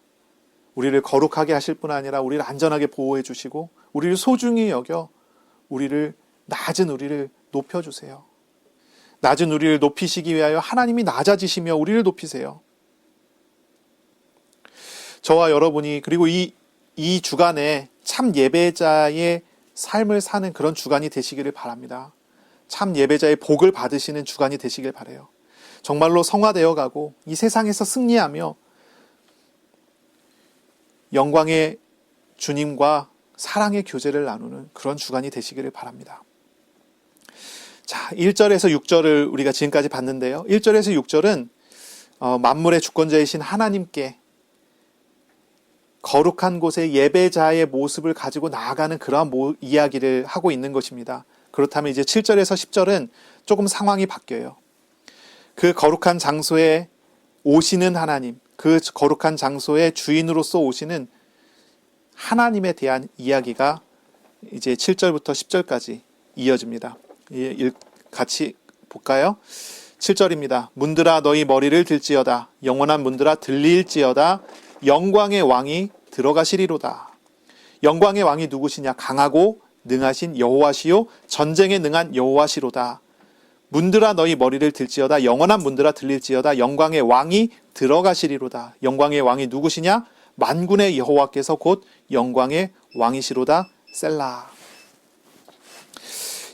우리를 거룩하게 하실 뿐 아니라 우리를 안전하게 보호해 주시고 우리를 소중히 여겨 낮은 우리를 높여주세요. 낮은 우리를 높이시기 위하여 하나님이 낮아지시며 우리를 높이세요. 저와 여러분이 그리고 이 주간에 참 예배자의 삶을 사는 그런 주간이 되시기를 바랍니다. 참 예배자의 복을 받으시는 주간이 되시길 바라요. 정말로 성화되어 가고 이 세상에서 승리하며 영광의 주님과 사랑의 교제를 나누는 그런 주간이 되시기를 바랍니다. 자, 1절에서 6절을 우리가 지금까지 봤는데요. 1절에서 6절은 만물의 주권자이신 하나님께 거룩한 곳에 예배자의 모습을 가지고 나아가는 그러한 이야기를 하고 있는 것입니다. 그렇다면 이제 7절에서 10절은 조금 상황이 바뀌어요. 그 거룩한 장소에 오시는 하나님, 그 거룩한 장소의 주인으로서 오시는 하나님에 대한 이야기가 이제 7절부터 10절까지 이어집니다. 같이 볼까요? 7절입니다. 문들아 너희 머리를 들지어다. 영원한 문들아 들릴지어다. 영광의 왕이 들어가시리로다. 영광의 왕이 누구시냐? 강하고 능하신 여호와시요 전쟁에 능한 여호와시로다. 문들아 너희 머리를 들지어다. 영원한 문들아 들릴지어다. 영광의 왕이 들어가시리로다. 영광의 왕이 누구시냐? 만군의 여호와께서 곧 영광의 왕이시로다. 셀라.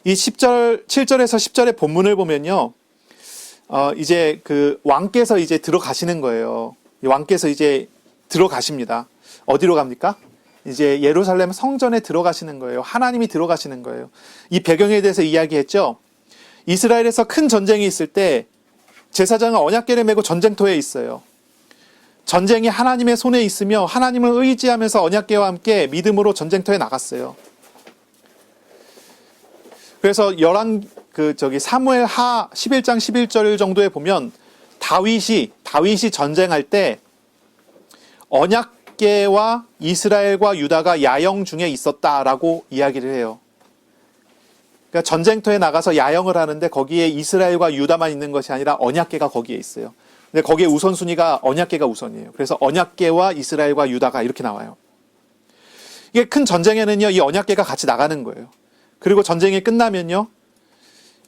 이 7절에서 10절의 본문을 보면요. 이제 그 왕께서 이제 들어가시는 거예요. 왕께서 이제 들어가십니다. 어디로 갑니까? 이제 예루살렘 성전에 들어가시는 거예요. 하나님이 들어가시는 거예요. 이 배경에 대해서 이야기했죠. 이스라엘에서 큰 전쟁이 있을 때 제사장은 언약궤를 메고 전쟁터에 있어요. 전쟁이 하나님의 손에 있으며 하나님을 의지하면서 언약궤와 함께 믿음으로 전쟁터에 나갔어요. 그래서 사무엘 하 11장 11절 정도에 보면 다윗이 전쟁할 때 언약궤와 이스라엘과 유다가 야영 중에 있었다라고 이야기를 해요. 그러니까 전쟁터에 나가서 야영을 하는데 거기에 이스라엘과 유다만 있는 것이 아니라 언약궤가 거기에 있어요. 근데 거기에 우선순위가 언약궤가 우선이에요. 그래서 언약궤와 이스라엘과 유다가 이렇게 나와요. 이게 큰 전쟁에는요, 이 언약궤가 같이 나가는 거예요. 그리고 전쟁이 끝나면요,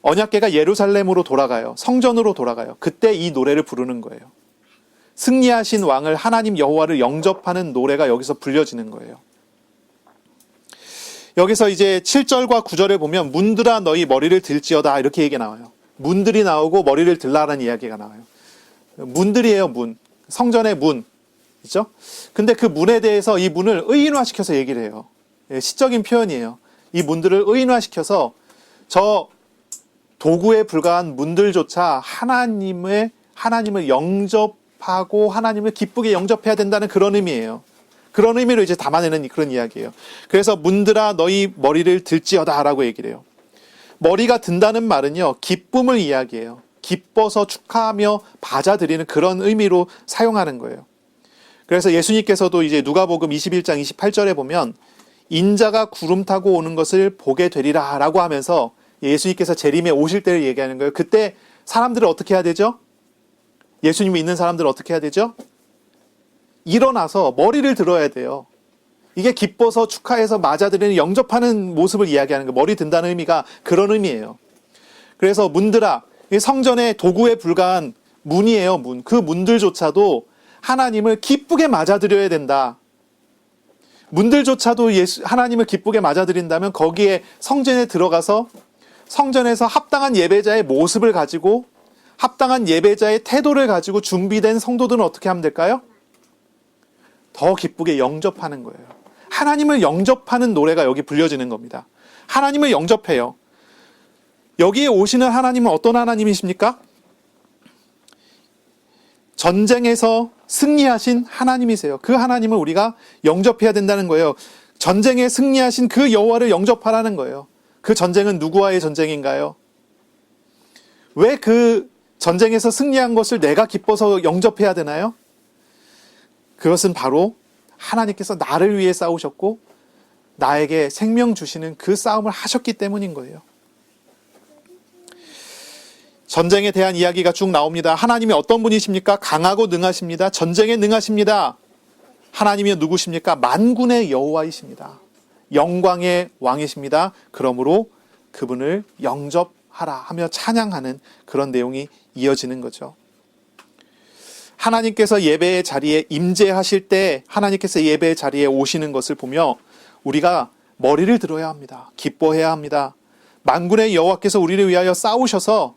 언약궤가 예루살렘으로 돌아가요. 성전으로 돌아가요. 그때 이 노래를 부르는 거예요. 승리하신 왕을 하나님 여호와를 영접하는 노래가 여기서 불려지는 거예요. 여기서 이제 7절과 9절을 보면 문들아 너희 머리를 들지어다 이렇게 얘기가 나와요. 문들이 나오고 머리를 들라라는 이야기가 나와요. 문들이에요, 문. 성전의 문. 있죠? 근데 그 문에 대해서 이 문을 의인화시켜서 얘기를 해요. 시적인 표현이에요. 이 문들을 의인화시켜서 저 도구에 불과한 문들조차 하나님을 영접하고 하나님을 기쁘게 영접해야 된다는 그런 의미예요. 그런 의미로 이제 담아내는 그런 이야기예요. 그래서 문들아 너희 머리를 들지어다 라고 얘기를 해요. 머리가 든다는 말은요, 기쁨을 이야기해요. 기뻐서 축하하며 바자드리는 그런 의미로 사용하는 거예요. 그래서 예수님께서도 이제 누가복음 21장 28절에 보면 인자가 구름 타고 오는 것을 보게 되리라 라고 하면서 예수님께서 재림에 오실 때를 얘기하는 거예요. 그때 사람들은 어떻게 해야 되죠? 예수님이 믿는 사람들은 어떻게 해야 되죠? 일어나서 머리를 들어야 돼요. 이게 기뻐서 축하해서 맞아들이는 영접하는 모습을 이야기하는 거예요. 머리 든다는 의미가 그런 의미예요. 그래서 문들아, 성전의 도구에 불과한 문이에요. 문. 그 문들조차도 하나님을 기쁘게 맞아들여야 된다. 문들조차도 하나님을 기쁘게 맞아들인다면 거기에 성전에 들어가서 성전에서 합당한 예배자의 모습을 가지고 합당한 예배자의 태도를 가지고 준비된 성도들은 어떻게 하면 될까요? 더 기쁘게 영접하는 거예요. 하나님을 영접하는 노래가 여기 불려지는 겁니다. 하나님을 영접해요. 여기에 오시는 하나님은 어떤 하나님이십니까? 전쟁에서 승리하신 하나님이세요. 그 하나님을 우리가 영접해야 된다는 거예요. 전쟁에 승리하신 그 여호와를 영접하라는 거예요. 그 전쟁은 누구와의 전쟁인가요? 왜 그 전쟁에서 승리한 것을 내가 기뻐서 영접해야 되나요? 그것은 바로 하나님께서 나를 위해 싸우셨고 나에게 생명 주시는 그 싸움을 하셨기 때문인 거예요. 전쟁에 대한 이야기가 쭉 나옵니다. 하나님이 어떤 분이십니까? 강하고 능하십니다. 전쟁에 능하십니다. 하나님이 누구십니까? 만군의 여호와이십니다. 영광의 왕이십니다. 그러므로 그분을 영접하라 하며 찬양하는 그런 내용이 이어지는 거죠. 하나님께서 예배의 자리에 임재하실 때 하나님께서 예배의 자리에 오시는 것을 보며 우리가 머리를 들어야 합니다. 기뻐해야 합니다. 만군의 여호와께서 우리를 위하여 싸우셔서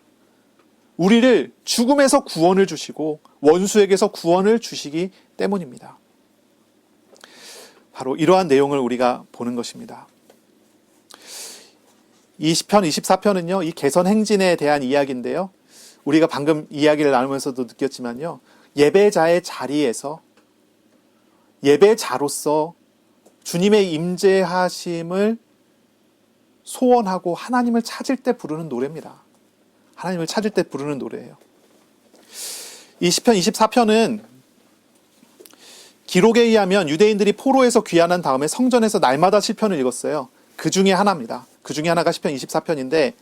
우리를 죽음에서 구원을 주시고 원수에게서 구원을 주시기 때문입니다. 바로 이러한 내용을 우리가 보는 것입니다. 이 시편 24편은요. 이 개선 행진에 대한 이야기인데요. 우리가 방금 이야기를 나누면서도 느꼈지만요. 예배자의 자리에서 예배자로서 주님의 임재하심을 소원하고 하나님을 찾을 때 부르는 노래입니다. 하나님을 찾을 때 부르는 노래예요. 이 시편 24편은 기록에 의하면 유대인들이 포로에서 귀환한 다음에 성전에서 날마다 시편을 읽었어요. 그 중에 하나입니다. 그 중에 하나가 시편 24편인데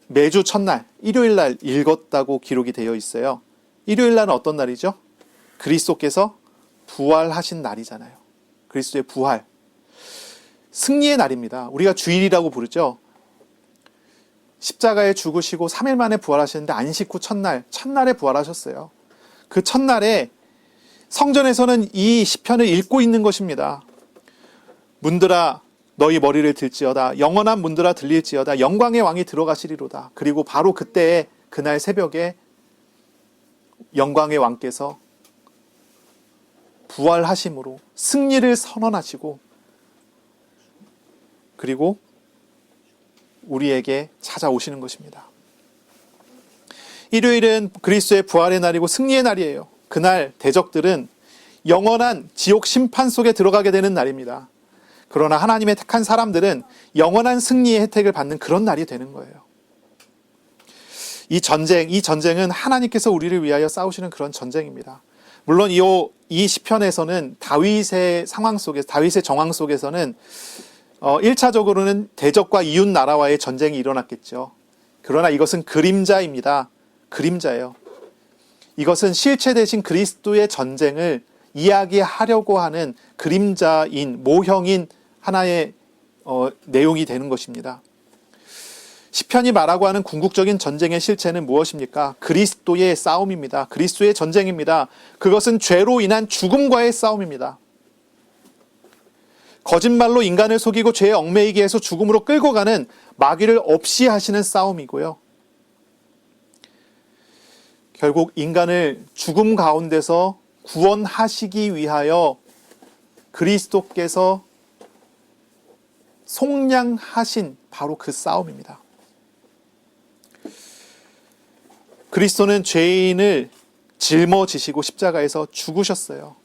매주 첫날 일요일 날 읽었다고 기록이 되어 있어요. 일요일 날은 어떤 날이죠? 그리스도께서 부활하신 날이잖아요. 그리스도의 부활. 승리의 날입니다. 우리가 주일이라고 부르죠. 십자가에 죽으시고 3일 만에 부활하셨는데 안식 후 첫날에 부활하셨어요. 그 첫날에 성전에서는 이 시편을 읽고 있는 것입니다. 문들아 너희 머리를 들지어다. 영원한 문들아 들릴지어다. 영광의 왕이 들어가시리로다. 그리고 바로 그때 그날 새벽에 영광의 왕께서 부활하심으로 승리를 선언하시고 그리고 우리에게 찾아오시는 것입니다. 일요일은 그리스도의 부활의 날이고 승리의 날이에요. 그날 대적들은 영원한 지옥 심판 속에 들어가게 되는 날입니다. 그러나 하나님의 택한 사람들은 영원한 승리의 혜택을 받는 그런 날이 되는 거예요. 이 전쟁은 하나님께서 우리를 위하여 싸우시는 그런 전쟁입니다. 물론 이 시편에서는 다윗의 상황 속에서, 다윗의 정황 속에서는 1차적으로는 대적과 이웃 나라와의 전쟁이 일어났겠죠. 그러나 이것은 그림자입니다. 그림자예요. 이것은 실체 대신 그리스도의 전쟁을 이야기하려고 하는 그림자인, 모형인 하나의 내용이 되는 것입니다. 시편이 말하고 하는 궁극적인 전쟁의 실체는 무엇입니까? 그리스도의 싸움입니다. 그리스도의 전쟁입니다. 그것은 죄로 인한 죽음과의 싸움입니다. 거짓말로 인간을 속이고 죄에 얽매이게 해서 죽음으로 끌고 가는 마귀를 없이 하시는 싸움이고요. 결국 인간을 죽음 가운데서 구원하시기 위하여 그리스도께서 속량하신 바로 그 싸움입니다. 그리스도는 죄인을 짊어지시고 십자가에서 죽으셨어요.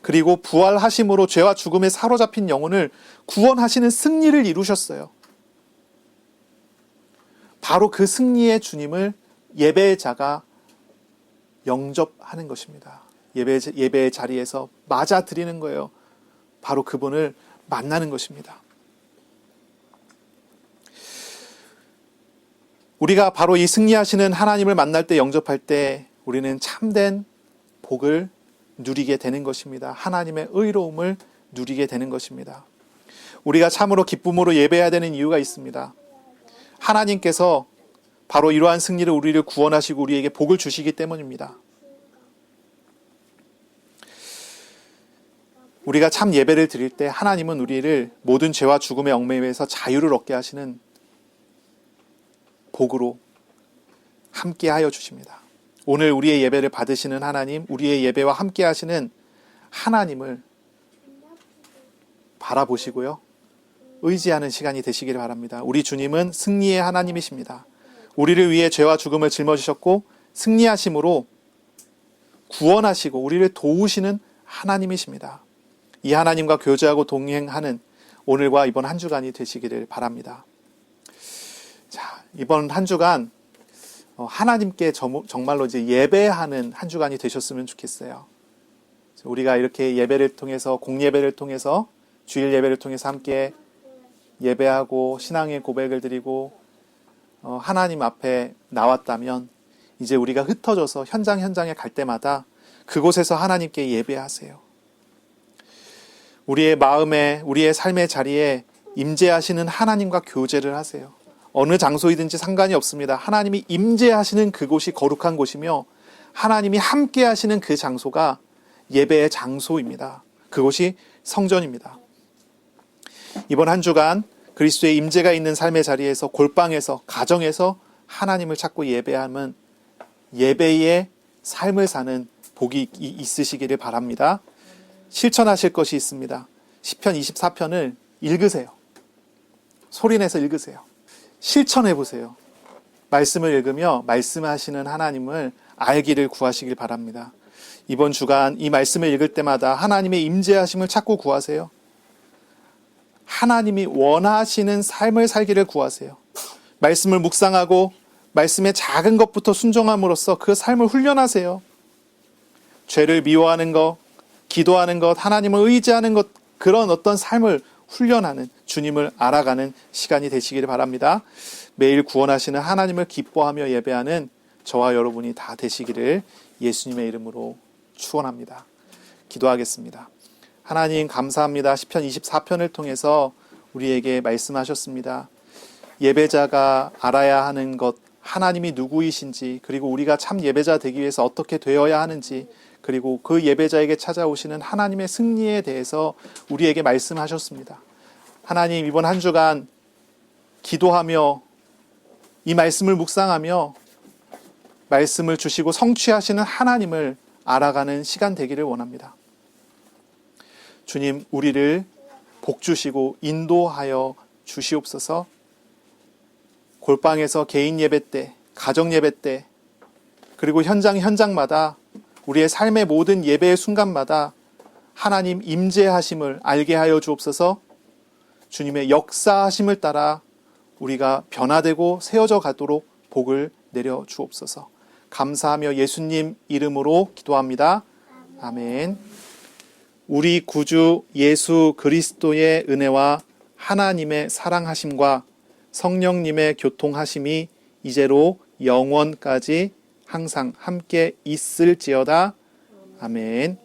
그리고 부활하심으로 죄와 죽음에 사로잡힌 영혼을 구원하시는 승리를 이루셨어요. 바로 그 승리의 주님을 예배자가 영접하는 것입니다. 예배의 자리에서 맞아드리는 거예요. 바로 그분을 만나는 것입니다. 우리가 바로 이 승리하시는 하나님을 만날 때, 영접할 때 우리는 참된 복을 누리게 되는 것입니다. 하나님의 의로움을 누리게 되는 것입니다. 우리가 참으로 기쁨으로 예배해야 되는 이유가 있습니다. 하나님께서 바로 이러한 승리를 우리를 구원하시고 우리에게 복을 주시기 때문입니다. 우리가 참 예배를 드릴 때 하나님은 우리를 모든 죄와 죽음의 얽매임에서 자유를 얻게 하시는 복으로 함께 하여 주십니다. 오늘 우리의 예배를 받으시는 하나님, 우리의 예배와 함께 하시는 하나님을 바라보시고요. 의지하는 시간이 되시기를 바랍니다. 우리 주님은 승리의 하나님이십니다. 우리를 위해 죄와 죽음을 짊어지셨고 승리하심으로 구원하시고 우리를 도우시는 하나님이십니다. 이 하나님과 교제하고 동행하는 오늘과 이번 한 주간이 되시기를 바랍니다. 자, 이번 한 주간 하나님께 정말로 이제 예배하는 한 주간이 되셨으면 좋겠어요. 우리가 이렇게 예배를 통해서, 공예배를 통해서, 주일 예배를 통해서 함께 예배하고 신앙의 고백을 드리고 하나님 앞에 나왔다면 이제 우리가 흩어져서 현장에 갈 때마다 그곳에서 하나님께 예배하세요. 우리의 마음에, 우리의 삶의 자리에 임재하시는 하나님과 교제를 하세요. 어느 장소이든지 상관이 없습니다. 하나님이 임재하시는 그곳이 거룩한 곳이며 하나님이 함께 하시는 그 장소가 예배의 장소입니다. 그곳이 성전입니다. 이번 한 주간 그리스도의 임재가 있는 삶의 자리에서, 골방에서, 가정에서 하나님을 찾고 예배하면 예배의 삶을 사는 복이 있으시기를 바랍니다. 실천하실 것이 있습니다. 시편 24편을 읽으세요. 소리내서 읽으세요. 실천해 보세요. 말씀을 읽으며 말씀하시는 하나님을 알기를 구하시길 바랍니다. 이번 주간 이 말씀을 읽을 때마다 하나님의 임재하심을 찾고 구하세요. 하나님이 원하시는 삶을 살기를 구하세요. 말씀을 묵상하고 말씀의 작은 것부터 순종함으로써 그 삶을 훈련하세요. 죄를 미워하는 것, 기도하는 것, 하나님을 의지하는 것, 그런 어떤 삶을 훈련하는, 주님을 알아가는 시간이 되시기를 바랍니다. 매일 구원하시는 하나님을 기뻐하며 예배하는 저와 여러분이 다 되시기를 예수님의 이름으로 축원합니다. 기도하겠습니다. 하나님 감사합니다. 시편 24편을 통해서 우리에게 말씀하셨습니다. 예배자가 알아야 하는 것, 하나님이 누구이신지, 그리고 우리가 참 예배자 되기 위해서 어떻게 되어야 하는지, 그리고 그 예배자에게 찾아오시는 하나님의 승리에 대해서 우리에게 말씀하셨습니다. 하나님, 이번 한 주간 기도하며 이 말씀을 묵상하며 말씀을 주시고 성취하시는 하나님을 알아가는 시간 되기를 원합니다. 주님, 우리를 복 주시고 인도하여 주시옵소서. 골방에서 개인 예배 때, 가정 예배 때, 그리고 현장마다 우리의 삶의 모든 예배의 순간마다 하나님 임재하심을 알게 하여 주옵소서. 주님의 역사하심을 따라 우리가 변화되고 세워져 가도록 복을 내려 주옵소서. 감사하며 예수님 이름으로 기도합니다. 아멘. 우리 구주 예수 그리스도의 은혜와 하나님의 사랑하심과 성령님의 교통하심이 이제로 영원까지 항상 함께 있을지어다. 아멘.